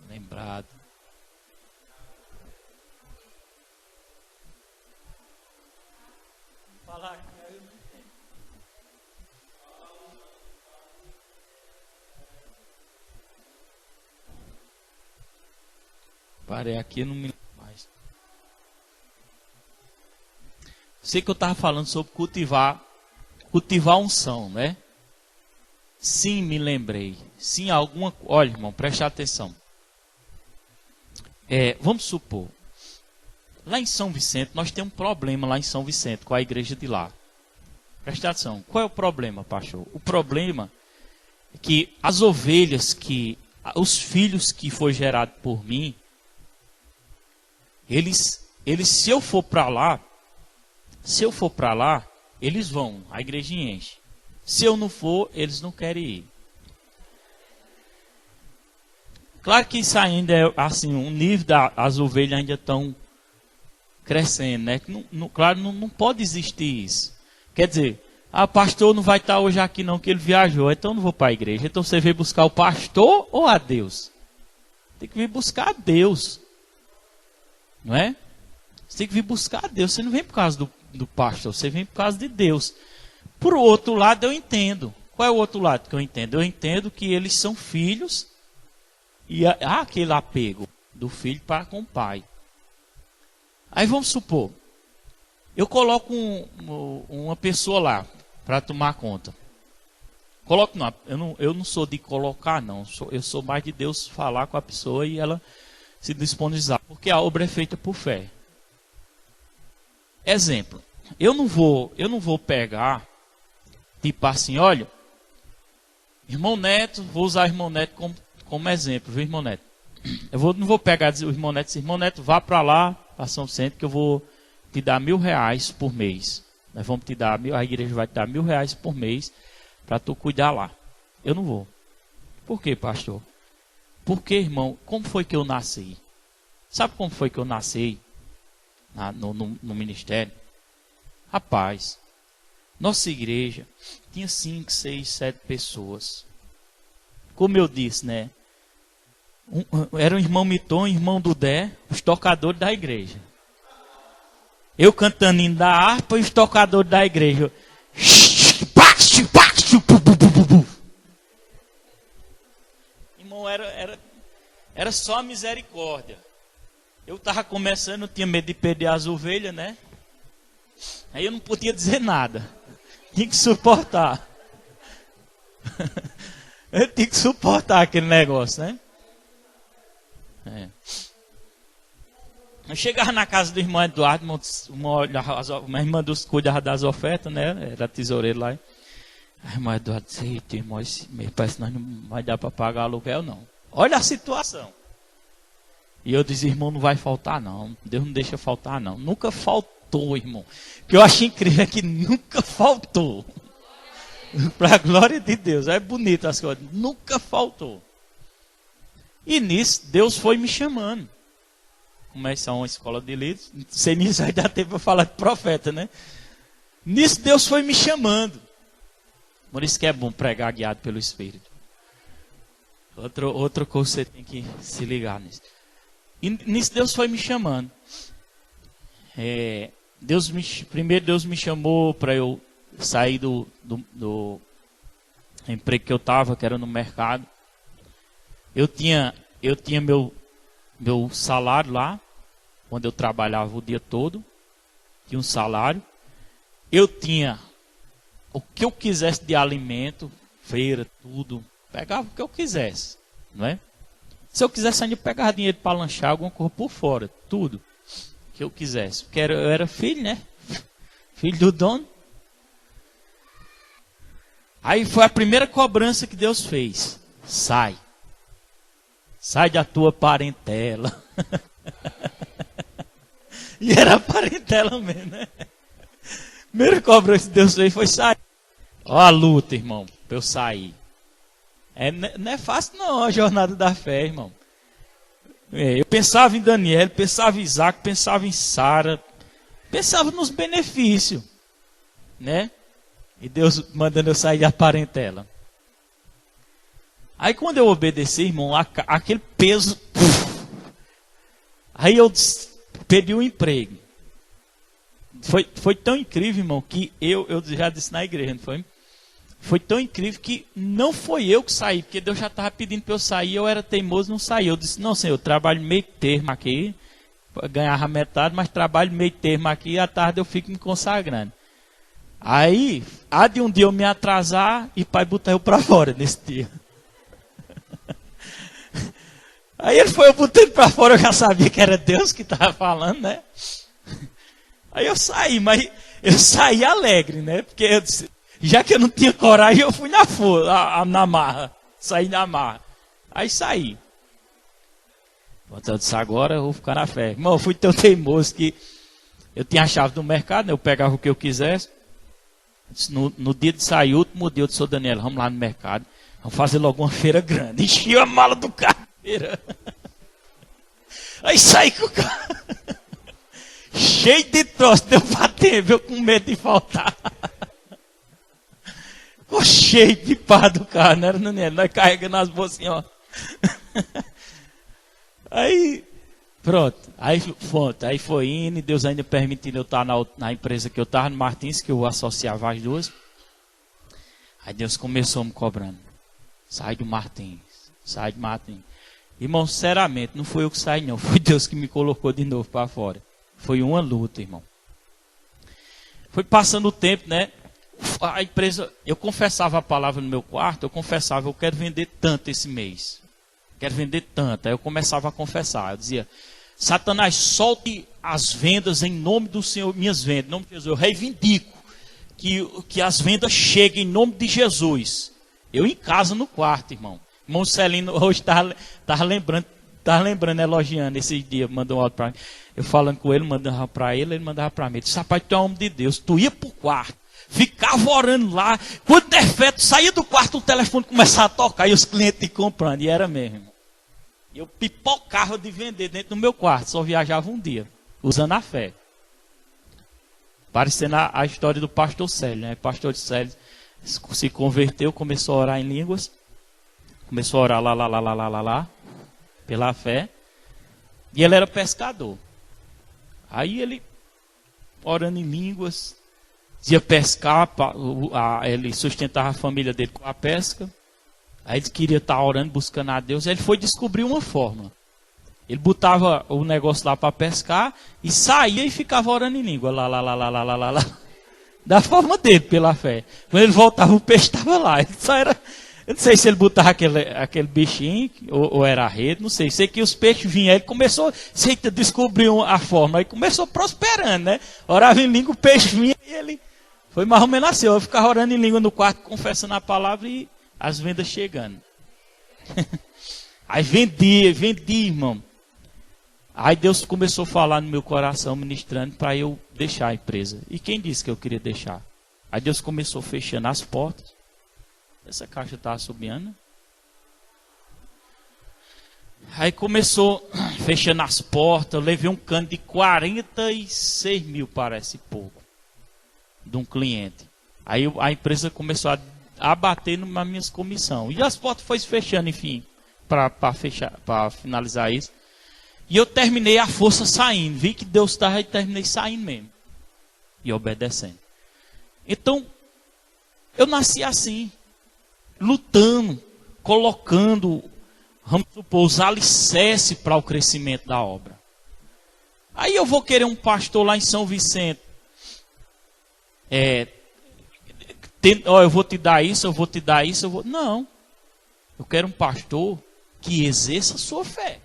Lembrado. Falar. Parei aqui, não me lembro mais. Sei que eu estava falando sobre cultivar unção, né? Sim, me lembrei. Sim, alguma... Olha, irmão, preste atenção. Vamos supor, lá em São Vicente, nós temos um problema lá em São Vicente, com a igreja de lá. Preste atenção. Qual é o problema, pastor? O problema é que as ovelhas, os filhos que foi gerado por mim, eles se eu for para lá, eles vão, a igreja enche. Se eu não for, eles não querem ir. Claro que isso ainda é assim, um nível das ovelhas ainda estão crescendo, né? Claro, não pode existir isso. Quer dizer, pastor não vai estar hoje aqui não, que ele viajou, então eu não vou para a igreja. Então você veio buscar o pastor ou a Deus? Tem que vir buscar a Deus. Não é? Você tem que vir buscar a Deus. Você não vem por causa do pastor, você vem por causa de Deus. Por outro lado, eu entendo. Qual é o outro lado que eu entendo? Eu entendo que eles são filhos e há aquele apego do filho para com o pai. Aí vamos supor, eu coloco uma pessoa lá para tomar conta. Eu não sou de colocar, não. Eu sou mais de Deus falar com a pessoa e ela se disponibilizar. Porque a obra é feita por fé. Exemplo, eu não vou pegar, tipo assim, olha, irmão Neto, vou usar o irmão Neto como exemplo, viu, irmão Neto? Não vou pegar o irmão Neto, vá para lá, para São Vicente, que eu vou te dar R$1.000 por mês. Nós vamos te dar a igreja vai te dar R$1.000 por mês para tu cuidar lá. Eu não vou. Por quê, pastor? Porque, irmão, como foi que eu nasci? Sabe como foi que eu nasci no ministério? Rapaz, nossa igreja tinha 5, 6, 7 pessoas. Como eu disse, né? Era um irmão Miton, irmão Dudé, os tocadores da igreja. Eu cantando hino da harpa e os tocadores da igreja. Irmão, era só misericórdia. Eu estava começando, eu tinha medo de perder as ovelhas, né? Aí eu não podia dizer nada. Tinha que suportar. Eu tinha que suportar aquele negócio, né? Eu chegava na casa do irmão Eduardo, uma irmã dos cuidava das ofertas, né? Era tesoureiro lá. A irmã Eduardo disse: eita, irmão, esse mês parece que nós não vai dar para pagar aluguel, não. Olha a situação. E eu disse: irmão, não vai faltar, não. Deus não deixa faltar, não. Nunca faltou, irmão. O que eu acho incrível é que nunca faltou. Para a glória de Deus. É bonito as coisas. Nunca faltou. E nisso, Deus foi me chamando. Começar uma escola de líderes. Sem nisso, aí dá tempo para falar de profeta, né? Nisso, Deus foi me chamando. Por isso que é bom pregar guiado pelo Espírito. Outra coisa você tem que se ligar nisso. E nisso, Deus foi me chamando. Primeiro Deus me chamou para eu sair do emprego que eu estava, que era no mercado. Eu tinha meu salário lá, onde eu trabalhava o dia todo. Tinha um salário. Eu tinha o que eu quisesse de alimento, feira, tudo. Pegava o que eu quisesse, não é? Se eu quisesse ainda pegar dinheiro para lanchar, alguma coisa por fora, tudo que eu quisesse. Porque eu era filho, né? Filho do dono. Aí foi a primeira cobrança que Deus fez. Sai da tua parentela. E era a parentela mesmo, né? Primeira cobrança que Deus fez foi sair. Ó a luta, irmão, para eu sair. Não é fácil não a jornada da fé, irmão. Eu pensava em Daniel, pensava em Isaac, pensava em Sara. Pensava nos benefícios, né? E Deus mandando eu sair da parentela. Aí quando eu obedeci, irmão, aquele peso... Aí eu perdi o emprego. Foi tão incrível, irmão, que eu já disse na igreja, não foi? Foi tão incrível que não foi eu que saí, porque Deus já estava pedindo para eu sair, eu era teimoso, não saí. Eu disse, não, Senhor, eu trabalho meio termo aqui, ganhava metade, mas trabalho meio termo aqui, e à tarde eu fico me consagrando. Aí, há de um dia eu me atrasar e pai botar eu para fora nesse dia. Aí ele foi, eu botei ele para fora, eu já sabia que era Deus que estava falando, né? Aí eu saí, mas eu saí alegre, né? Porque eu disse, já que eu não tinha coragem, eu fui na marra. Saí na marra. Aí saí. Eu disse, agora eu vou ficar na fé. Irmão, eu fui tão teimoso que eu tinha a chave do mercado, né? Eu pegava o que eu quisesse. No dia de sair, último dia, eu disse, Daniela, vamos lá no mercado. Vamos fazer logo uma feira grande. Enchi a mala do carro. Aí saí com o carro. Cheio de troço, deu pra tempo, eu com medo de faltar. Cheio de pá do carro, não era, Daniela? Nós carregando as bolsinhas, ó. Aí, pronto. Aí foi indo, e Deus ainda permitindo eu estar na empresa que eu estava, no Martins, que eu associava as duas. Aí Deus começou me cobrando. Sai do Martins, sai do Martins. Irmão, sinceramente, não foi eu que saí não, foi Deus que me colocou de novo para fora. Foi uma luta, irmão. Foi passando o tempo, né? A empresa, eu confessava a palavra no meu quarto, eu quero vender tanto esse mês. Quero vender tanto. Aí eu começava a confessar, eu dizia, Satanás, solte as vendas em nome do Senhor, minhas vendas, em nome de Jesus. Eu reivindico que as vendas cheguem em nome de Jesus. Eu em casa no quarto, irmão. Irmão Celino hoje estava lembrando, elogiando esses dias, mandou um áudio para mim. Eu falando com ele, mandava para ele mandava para mim. Ele disse, rapaz, tu é homem de Deus, tu ia para o quarto, ficava orando lá, quando der fé, tu saía do quarto, o telefone começava a tocar e os clientes comprando, e era mesmo. Eu pipocava de vender dentro do meu quarto, só viajava um dia, usando a fé. Parecendo a história do pastor Célio, né? O pastor Célio se converteu, começou a orar em línguas, começou a orar lá, pela fé, e ele era pescador. Aí ele, orando em línguas, ia pescar, ele sustentava a família dele com a pesca. Aí ele queria estar orando, buscando a Deus. Aí ele foi descobrir uma forma. Ele botava o negócio lá para pescar e saía e ficava orando em língua. Lá. Da forma dele, pela fé. Quando ele voltava, o peixe estava lá. Ele só era... Eu não sei se ele botava aquele bichinho ou era a rede, não sei. Sei que os peixes vinham, ele começou, descobriu a forma, aí começou prosperando, né? Orava em língua, o peixe vinha e ele foi mais ou menos assim. Eu ficava orando em língua no quarto, confessando a palavra e as vendas chegando. Aí vendi, irmão. Aí Deus começou a falar no meu coração, ministrando, para eu deixar a empresa. E quem disse que eu queria deixar? Aí Deus começou fechando as portas. Essa caixa estava subindo. Aí começou fechando as portas. Eu levei um cano de 46 mil, parece pouco, de um cliente. Aí a empresa começou a bater nas minhas comissões. E as portas foram fechando, enfim, para finalizar isso. E eu terminei a força saindo. Vi que Deus estava e terminei saindo mesmo. E obedecendo. Então, eu nasci assim. Lutando, colocando, vamos supor, os alicerces para o crescimento da obra. Aí eu vou querer um pastor lá em São Vicente. Eu vou te dar isso, eu vou te dar isso. Não. Eu quero um pastor que exerça a sua fé.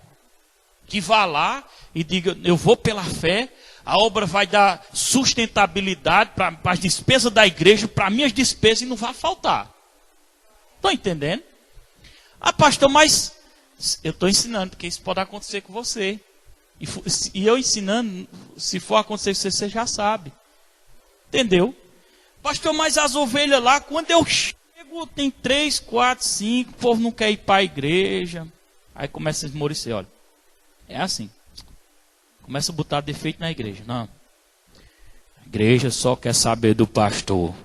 Que vá lá e diga, eu vou pela fé, a obra vai dar sustentabilidade para as despesas da igreja, para minhas despesas e não vai faltar. Estão entendendo? Ah, pastor, mas eu estou ensinando, porque isso pode acontecer com você. E eu ensinando, se for acontecer com você, você já sabe. Entendeu? Pastor, mas as ovelhas lá, quando eu chego, tem 3, 4, 5, o povo não quer ir para a igreja. Aí começa a esmorecer, olha. É assim. Começa a botar defeito na igreja. Não. A igreja só quer saber do pastor.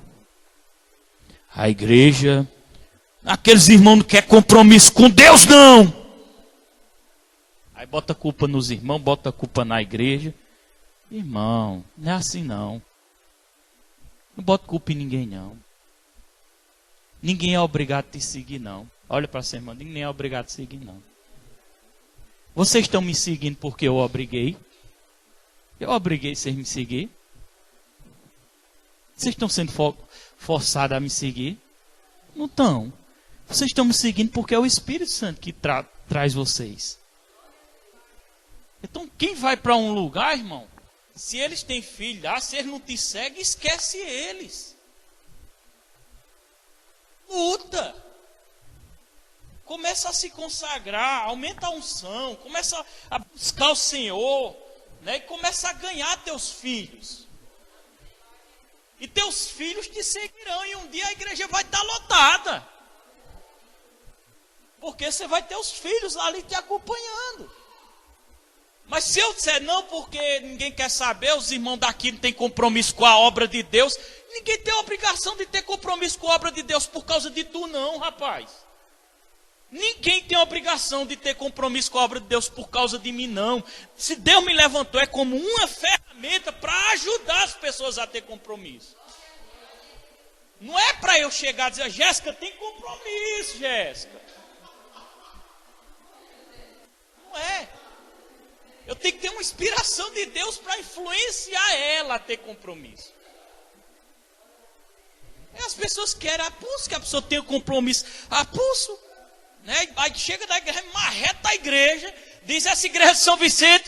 A igreja... Aqueles irmãos não querem compromisso com Deus, não. Aí bota a culpa nos irmãos, bota a culpa na igreja. Irmão, não é assim não. Não bota culpa em ninguém, não. Ninguém é obrigado a te seguir, não. Olha para você, irmão, ninguém é obrigado a te seguir, não. Vocês estão me seguindo porque eu obriguei? Eu obriguei vocês a me seguir? Vocês estão sendo forçados a me seguir? Não estão. Vocês estão me seguindo porque é o Espírito Santo que traz vocês. Então, quem vai para um lugar, irmão, se eles têm filho lá, se eles não te seguem, esquece eles. Luta. Começa a se consagrar, aumenta a unção, começa a buscar o Senhor, né? E começa a ganhar teus filhos. E teus filhos te seguirão, e um dia a igreja vai estar lotada. Porque você vai ter os filhos ali te acompanhando. Mas se eu disser não, porque ninguém quer saber, os irmãos daqui não têm compromisso com a obra de Deus, ninguém tem obrigação de ter compromisso com a obra de Deus por causa de tu não, rapaz. Ninguém tem obrigação de ter compromisso com a obra de Deus por causa de mim, não. Se Deus me levantou, é como uma ferramenta para ajudar as pessoas a ter compromisso. Não é para eu chegar e dizer, Jéssica, tem compromisso, Jéssica. Não é. Eu tenho que ter uma inspiração de Deus para influenciar ela a ter compromisso. E as pessoas querem a pulso, que a pessoa tenha compromisso a pulso. Né? Aí chega da igreja, marreta a igreja, diz essa igreja de São Vicente,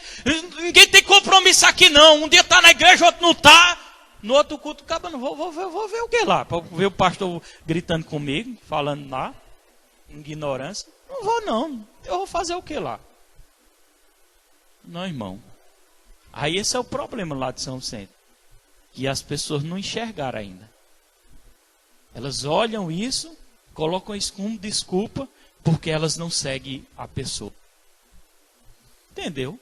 ninguém tem compromisso aqui não. Um dia está na igreja, outro não está. No outro culto, acaba, não vou ver o que lá? Para ver o pastor gritando comigo, falando lá, ignorância. Não vou não, eu vou fazer o que lá? Não, irmão. Aí esse é o problema lá de São Vicente. Que as pessoas não enxergaram ainda. Elas olham isso, colocam isso como desculpa, porque elas não seguem a pessoa. Entendeu?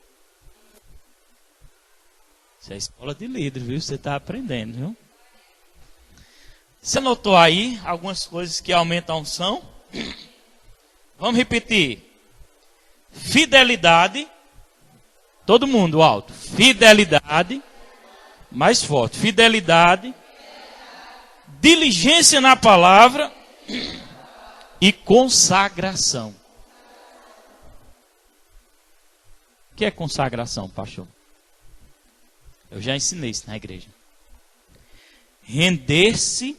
Isso é escola de líder, viu? Você está aprendendo, viu? Você notou aí algumas coisas que aumentam a unção? Vamos repetir. Fidelidade. Todo mundo alto. Fidelidade. Mais forte. Fidelidade. Diligência na palavra. E consagração. O que é consagração, pastor? Eu já ensinei isso na igreja. Render-se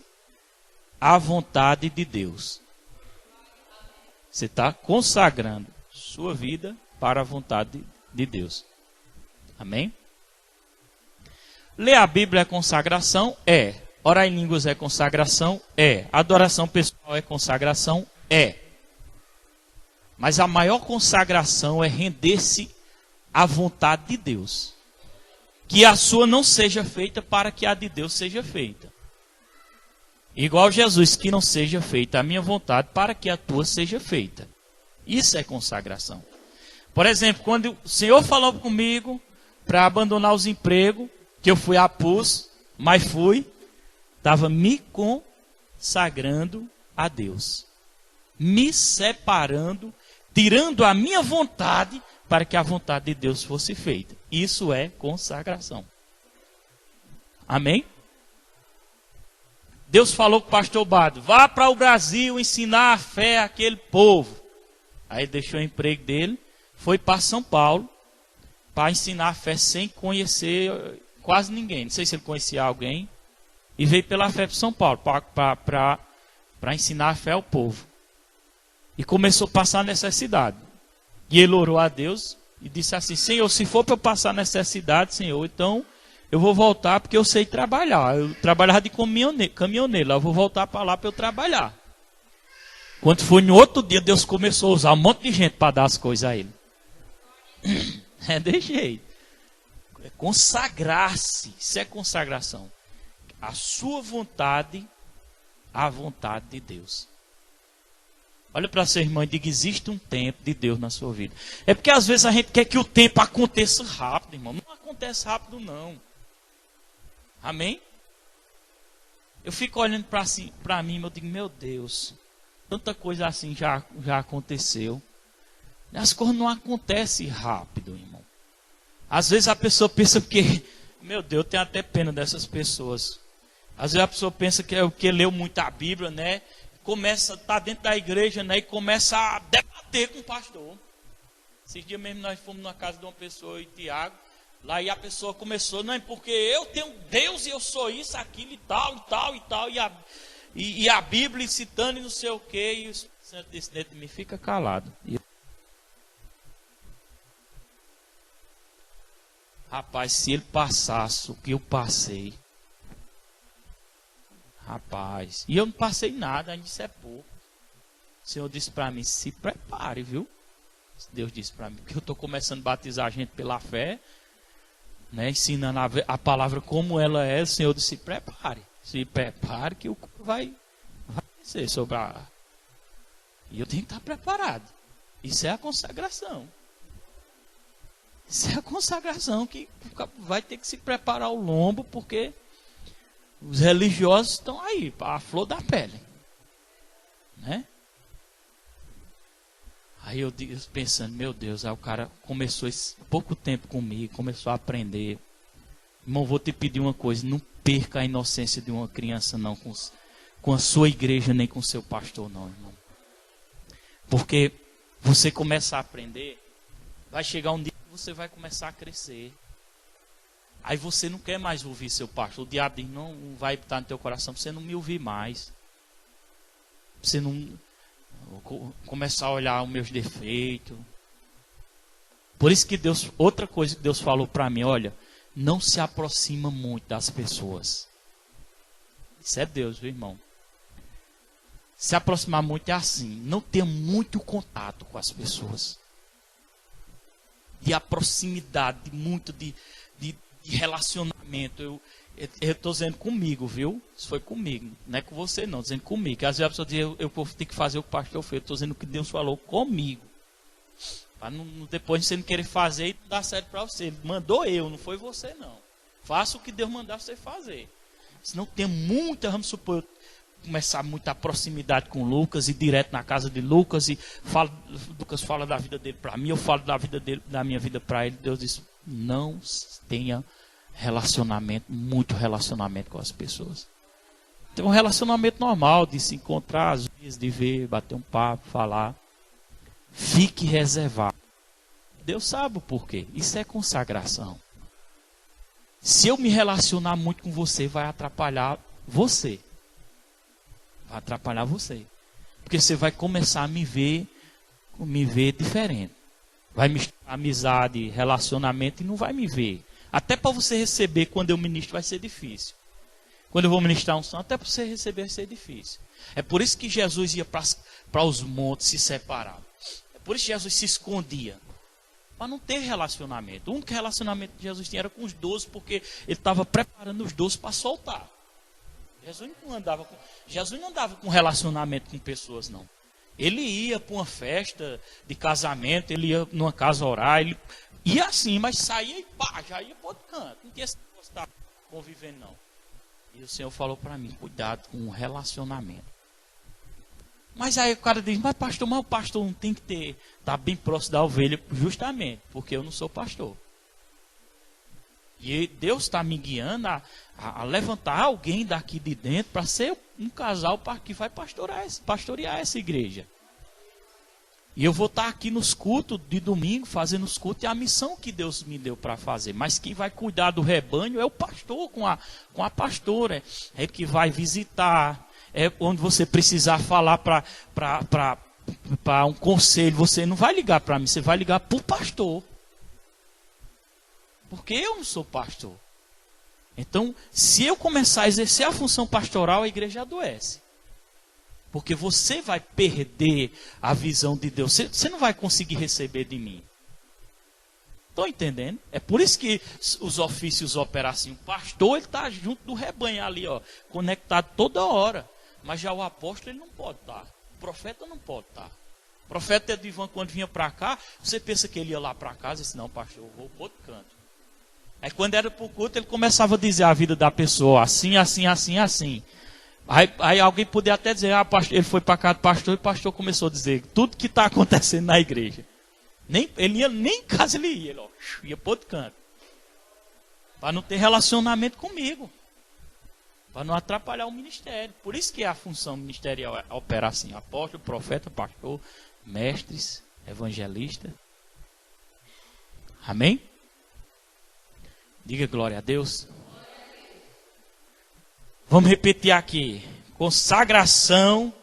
à vontade de Deus. Você está consagrando sua vida para a vontade de Deus. Amém? Ler a Bíblia é consagração? É. Orar em línguas é consagração? É. Adoração pessoal é consagração? É. Mas a maior consagração é render-se à vontade de Deus. Que a sua não seja feita para que a de Deus seja feita. Igual Jesus, que não seja feita a minha vontade para que a tua seja feita. Isso é consagração. Por exemplo, quando o Senhor falou comigo para abandonar os empregos, que eu fui a pulso, mas fui, estava me consagrando a Deus. Me separando, tirando a minha vontade para que a vontade de Deus fosse feita. Isso é consagração. Amém? Deus falou com o pastor Bado, vá para o Brasil ensinar a fé àquele povo. Aí ele deixou o emprego dele, foi para São Paulo, para ensinar a fé sem conhecer quase ninguém. Não sei se ele conhecia alguém. E veio pela fé para São Paulo, para ensinar a fé ao povo. E começou a passar necessidade. E ele orou a Deus e disse assim, Senhor, se for para eu passar necessidade, Senhor, então eu vou voltar porque eu sei trabalhar. Eu trabalhava de caminhoneiro, lá eu vou voltar para lá para eu trabalhar. Quando foi no outro dia, Deus começou a usar um monte de gente para dar as coisas a ele. É de jeito. É consagrar-se, isso é consagração. A sua vontade, à vontade de Deus. Olha para seu irmão e diga, existe um tempo de Deus na sua vida. É porque às vezes a gente quer que o tempo aconteça rápido, irmão. Não acontece rápido, não. Amém? Eu fico olhando para mim e eu digo, meu Deus, tanta coisa assim já aconteceu. As coisas não acontecem rápido, irmão. Às vezes a pessoa pensa que, meu Deus, eu tenho até pena dessas pessoas. Às vezes a pessoa pensa que é o que leu muito a Bíblia, né? começa a estar dentro da igreja, né, e começa a debater com o pastor. Esses dias mesmo nós fomos na casa de uma pessoa, e Tiago, lá, e a pessoa começou, não, porque eu tenho Deus e eu sou isso, aquilo e tal, e tal, e tal, e a Bíblia citando e não sei o quê, e o Senhor disse dentro de mim, fica calado. Rapaz, se ele passasse o que eu passei, rapaz, e eu não passei nada, ainda isso é pouco. O Senhor disse para mim, se prepare, viu? Deus disse para mim, porque eu estou começando a batizar a gente pela fé, né, ensinando a palavra como ela é. O Senhor disse, se prepare que o vai descer sobre a... E eu tenho que estar preparado. Isso é a consagração. Isso é a consagração que vai ter que se preparar o lombo, porque os religiosos estão aí, a flor da pele, né? Aí eu pensando, meu Deus, aí o cara começou esse pouco tempo comigo, começou a aprender. Irmão, vou te pedir uma coisa, não perca a inocência de uma criança não, com a sua igreja, nem com o seu pastor não, irmão. Porque você começa a aprender, vai chegar um dia que você vai começar a crescer. Aí você não quer mais ouvir seu pastor. O diabo diz, não vai estar no teu coração, você não me ouvir mais. Você não começar a olhar os meus defeitos. Por isso que Deus, outra coisa que Deus falou para mim, olha, não se aproxima muito das pessoas. Isso é Deus, viu, irmão? Se aproximar muito é assim, não ter muito contato com as pessoas. De a proximidade, muito de relacionamento. Eu estou dizendo comigo, viu? Isso foi comigo, não é com você não, dizendo comigo. Às vezes a pessoa diz, eu tenho que fazer o que o pastor fez. Eu estou dizendo o que Deus falou comigo. Para depois você não querer fazer e não dar certo para você. Ele mandou eu, não foi você não. Faça o que Deus mandar você fazer. Senão tem muita, vamos supor, começar muita proximidade com Lucas, ir direto na casa de Lucas, e Lucas fala da vida dele para mim, eu falo da vida dele, da minha vida para ele. Deus diz, não tenha muito relacionamento com as pessoas. Tem um relacionamento normal, de se encontrar, às vezes, de ver, bater um papo, falar. Fique reservado. Deus sabe o porquê. Isso é consagração. Se eu me relacionar muito com você, vai atrapalhar você. Vai atrapalhar você. Porque você vai começar a me ver diferente. Vai misturar amizade, relacionamento e não vai me ver. Até para você receber quando eu ministro vai ser difícil. Quando eu vou ministrar um santo, até para você receber vai ser difícil. É por isso que Jesus ia para os montes se separar. É por isso que Jesus se escondia. Para não ter relacionamento. O único relacionamento que Jesus tinha era com os 12, porque ele estava preparando os 12 para soltar. Jesus não andava com relacionamento com pessoas, não. Ele ia para uma festa de casamento, ele ia numa casa orar, ele ia assim, mas saía e pá, já ia para outro canto. Não tinha esse negócio de estar convivendo, não. E o Senhor falou para mim, cuidado com o relacionamento. Mas aí o cara diz, mas o pastor não tem que estar bem próximo da ovelha, justamente, porque eu não sou pastor. E Deus está me guiando a levantar alguém daqui de dentro para ser um casal que vai pastorear essa igreja. E eu vou estar aqui nos cultos de domingo, fazendo os cultos, e a missão que Deus me deu para fazer. Mas quem vai cuidar do rebanho é o pastor com a pastora. É que vai visitar, é onde você precisar falar para um conselho. Você não vai ligar para mim, você vai ligar para o pastor. Porque eu não sou pastor. Então, se eu começar a exercer a função pastoral, a igreja adoece. Porque você vai perder a visão de Deus. Você não vai conseguir receber de mim. Estão entendendo? É por isso que os ofícios operam assim. O pastor, ele está junto do rebanho ali, ó, conectado toda hora. Mas já o apóstolo, ele não pode estar. O profeta não pode estar. O profeta Edivan, quando vinha para cá, você pensa que ele ia lá para casa e disse, não, pastor, eu vou para outro canto. Aí quando era para o culto, ele começava a dizer a vida da pessoa, assim, assim, assim, assim. Aí alguém podia até dizer, pastor, ele foi para casa do pastor, e o pastor começou a dizer tudo que está acontecendo na igreja. Nem em casa ele ia para outro canto. Para não ter relacionamento comigo. Para não atrapalhar o ministério. Por isso que a função ministerial é operar assim: apóstolo, profeta, pastor, mestres, evangelista. Amém? Diga glória a Deus. Vamos repetir aqui: consagração,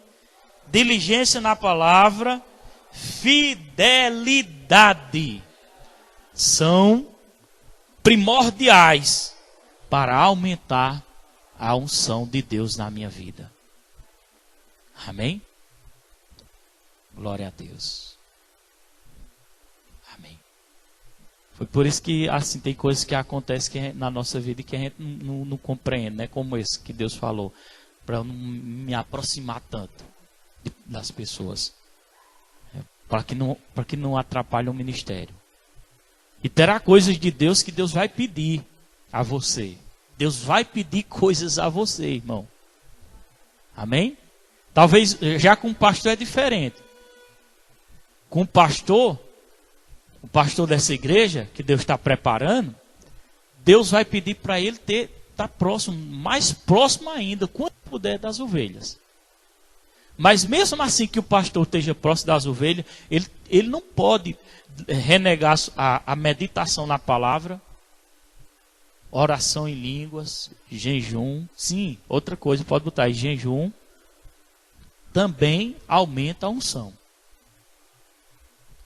diligência na palavra, fidelidade são primordiais para aumentar a unção de Deus na minha vida. Amém? Glória a Deus. Amém. Foi por isso que assim tem coisas que acontecem na nossa vida que a gente não compreende, né? Como esse que Deus falou, para eu não me aproximar tanto das pessoas, para que não atrapalhe o ministério. E terá coisas de Deus que Deus vai pedir a você. Deus vai pedir coisas a você, irmão. Amém? Talvez já com o pastor é diferente. Com o pastor dessa igreja que Deus está preparando, Deus vai pedir para ele estar próximo, mais próximo ainda, quanto puder, das ovelhas. Mas mesmo assim que o pastor esteja próximo das ovelhas, ele não pode renegar a meditação na palavra, oração em línguas, jejum. Sim, outra coisa, pode botar aí, jejum também aumenta a unção.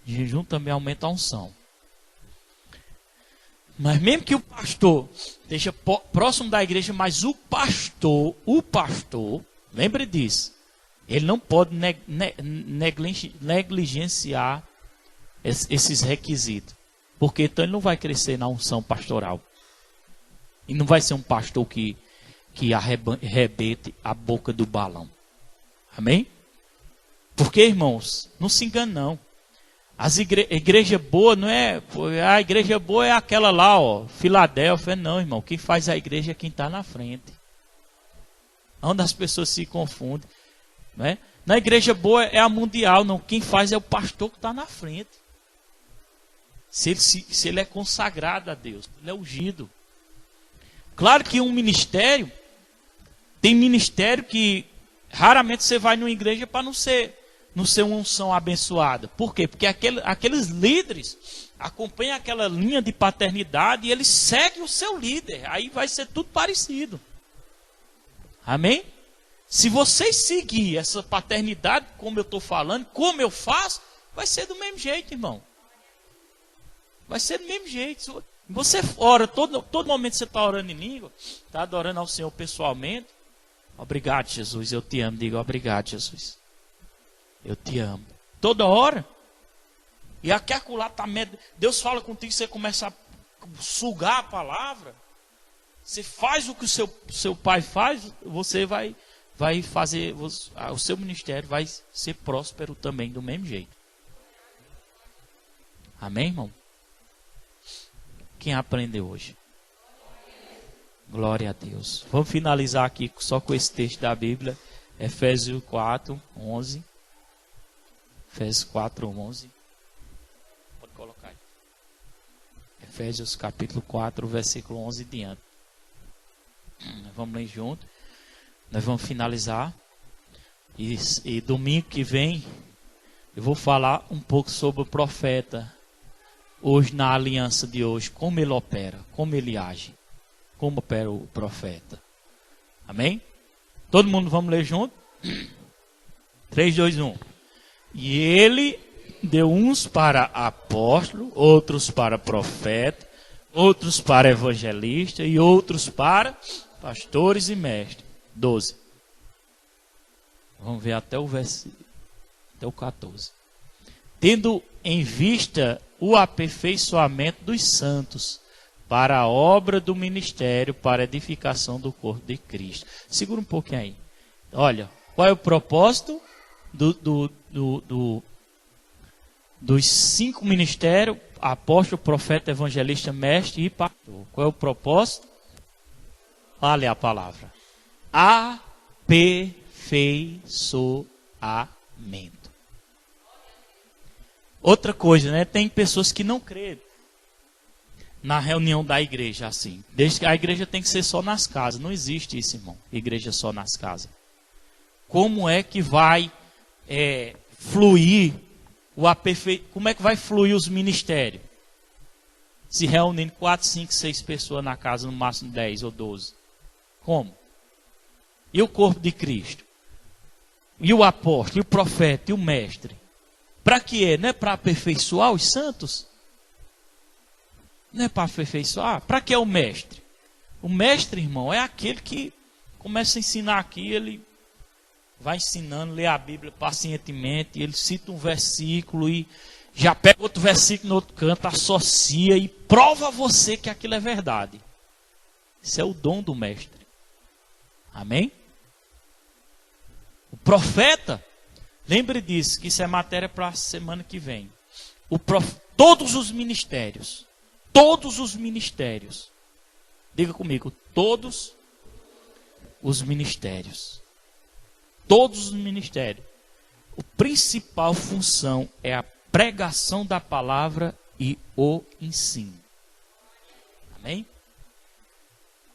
Jejum também aumenta a unção. Mas mesmo que o pastor esteja próximo da igreja, mas o pastor, lembre disso, ele não pode negligenciar esses requisitos. Porque então ele não vai crescer na unção pastoral. E não vai ser um pastor que arrebente a boca do balão. Amém? Porque, irmãos, não se engane não. Igreja boa não é... A igreja boa é aquela lá, ó, Filadélfia. Não, irmão. Quem faz a igreja é quem está na frente. Onde as pessoas se confundem. Não é? Na igreja boa é a mundial. Não. Quem faz é o pastor que está na frente. Se ele é consagrado a Deus. Ele é ungido. Claro que um ministério, tem ministério que raramente você vai numa igreja para não ser uma unção abençoada. Por quê? Porque aqueles líderes acompanham aquela linha de paternidade e eles seguem o seu líder. Aí vai ser tudo parecido. Amém? Se vocês seguirem essa paternidade, como eu estou falando, como eu faço, vai ser do mesmo jeito, irmão. Vai ser do mesmo jeito. Você ora, todo momento você está orando em língua, está adorando ao Senhor pessoalmente. Obrigado, Jesus, eu te amo. Diga, obrigado, Jesus. Eu te amo. Toda hora. E aqui acolá está medo. Deus fala contigo, você começa a sugar a palavra. Você faz o que o seu pai faz, você vai fazer, o seu ministério vai ser próspero também do mesmo jeito. Amém, irmão? Quem aprendeu hoje? Glória a Deus. Vamos finalizar aqui só com esse texto da Bíblia. Efésios 4, 11. Efésios 4, 11. Pode colocar aí. Efésios capítulo 4, versículo 11 e diante. Vamos ler junto. Nós vamos finalizar. E domingo que vem, eu vou falar um pouco sobre o profeta. Hoje, na aliança de hoje, como ele opera, como ele age, como opera o profeta. Amém? Todo mundo, vamos ler junto? 3, 2, 1. E ele deu uns para apóstolo, outros para profeta, outros para evangelista e outros para pastores e mestres. 12. Vamos ver até o 14. Tendo em vista o aperfeiçoamento dos santos para a obra do ministério, para a edificação do corpo de Cristo. Segura um pouquinho aí. Olha, qual é o propósito dos 5 ministérios? Apóstolo, profeta, evangelista, mestre e pastor. Qual é o propósito? Olha a palavra. Aperfeiçoamento. Outra coisa, né? Tem pessoas que não creem. na reunião da igreja assim. Desde que a igreja tem que ser só nas casas. Não existe isso, irmão. Igreja só nas casas. Como é que vai fluir como é que vai fluir os ministérios? Se reunindo 4, 5, 6 pessoas na casa, no máximo 10 ou 12. Como? E o corpo de Cristo? E o apóstolo, e o profeta, e o mestre? Para quê? Não é para aperfeiçoar os santos? Não é para aperfeiçoar? Para que é o mestre? O mestre, irmão, é aquele que começa a ensinar aqui, ele vai ensinando, lê a Bíblia pacientemente, ele cita um versículo e já pega outro versículo no outro canto, associa e prova a você que aquilo é verdade. Isso é o dom do mestre. Amém? O profeta, lembre disso, que isso é matéria para a semana que vem. Todos os ministérios, diga comigo, todos os ministérios, a principal função é a pregação da palavra e o ensino. Amém?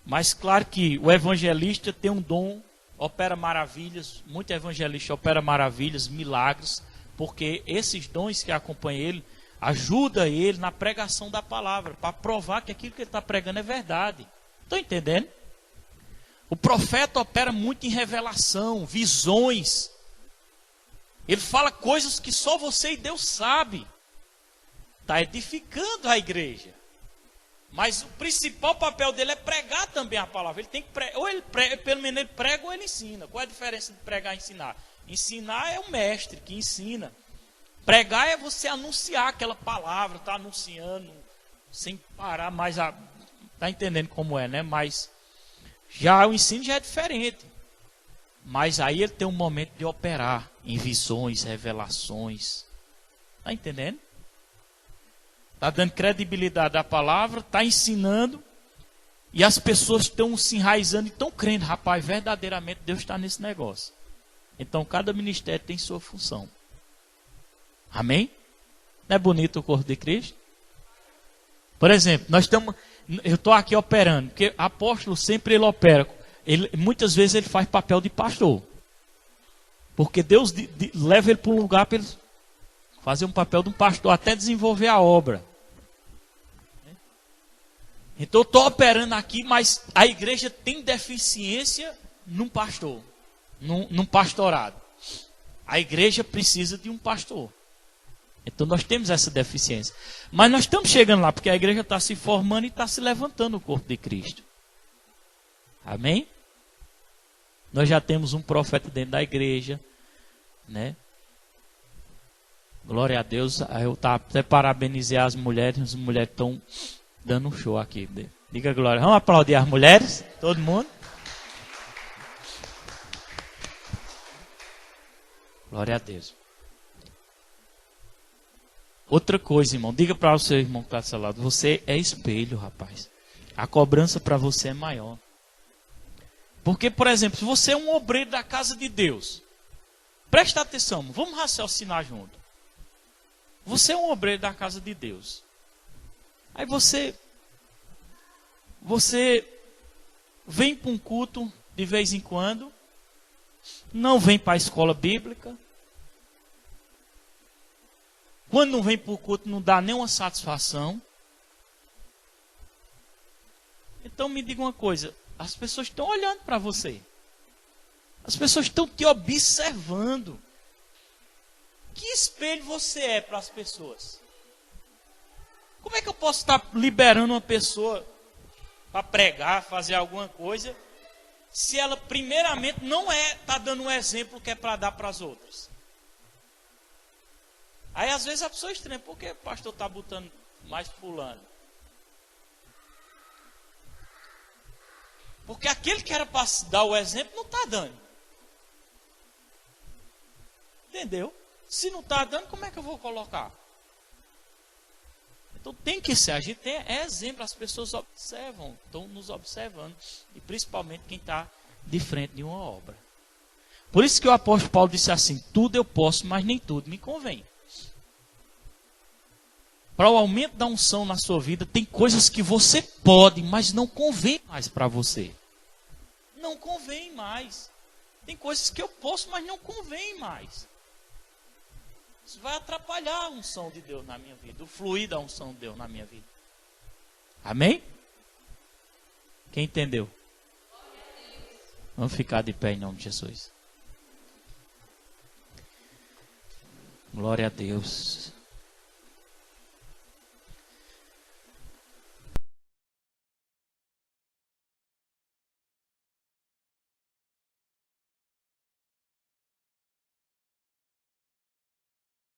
Mas claro que o evangelista tem um dom, opera maravilhas, muito evangelista opera maravilhas, milagres, porque esses dons que acompanham ele, ajuda ele na pregação da palavra, para provar que aquilo que ele está pregando é verdade. Estão entendendo? O profeta opera muito em revelação, visões. Ele fala coisas que só você e Deus sabe. Está edificando a igreja. Mas o principal papel dele é pregar também a palavra. Ele tem que pelo menos ele prega ou ele ensina. Qual é a diferença de pregar e ensinar? Ensinar é o mestre que ensina. Pregar é você anunciar aquela palavra, está anunciando sem parar mais. Está entendendo como é, né? Mas já o ensino já é diferente. Mas aí ele tem um momento de operar em visões, revelações. Está entendendo? Está dando credibilidade à palavra, está ensinando. E as pessoas estão se enraizando e estão crendo. Rapaz, verdadeiramente Deus está nesse negócio. Então cada ministério tem sua função. Amém? Não é bonito o corpo de Cristo? Por exemplo, eu estou aqui operando, porque apóstolo sempre ele opera. Muitas vezes ele faz papel de pastor. Porque Deus leva ele para um lugar para ele fazer um papel de um pastor, até desenvolver a obra. Então eu estou operando aqui, mas a igreja tem deficiência num pastor, num pastorado. A igreja precisa de um pastor. Então nós temos essa deficiência. Mas nós estamos chegando lá, porque a igreja está se formando e está se levantando o corpo de Cristo. Amém? Nós já temos um profeta dentro da igreja, né? Glória a Deus. Eu até parabenizei as mulheres estão dando um show aqui. Diga glória. Vamos aplaudir as mulheres? Todo mundo? Glória a Deus. Outra coisa, irmão. Diga para o seu irmão que está do seu lado. Você é espelho, rapaz. A cobrança para você é maior. Porque, por exemplo, se você é um obreiro da casa de Deus, presta atenção, vamos raciocinar junto. Você é um obreiro da casa de Deus. Aí você vem para um culto de vez em quando, não vem para a escola bíblica. Quando não vem para o culto, não dá nenhuma satisfação. Então me diga uma coisa, as pessoas estão olhando para você. As pessoas estão te observando. Que espelho você é para as pessoas? Como é que eu posso estar liberando uma pessoa para pregar, fazer alguma coisa, se ela primeiramente não está dando um exemplo que é para dar para as outras? Aí às vezes a pessoa estranha, por que o pastor está botando mais fulano? Porque aquele que era para dar o exemplo não está dando. Entendeu? Se não está dando, como é que eu vou colocar? Então tem que ser, a gente é exemplo, as pessoas observam, estão nos observando. E principalmente quem está de frente de uma obra. Por isso que o apóstolo Paulo disse assim, tudo eu posso, mas nem tudo me convém. para o aumento da unção na sua vida, tem coisas que você pode, mas não convém mais para você. Não convém mais. Tem coisas que eu posso, mas não convém mais. Isso vai atrapalhar a unção de Deus na minha vida, o fluir da unção de Deus na minha vida. Amém? Quem entendeu? Vamos ficar de pé em nome de Jesus. Glória a Deus.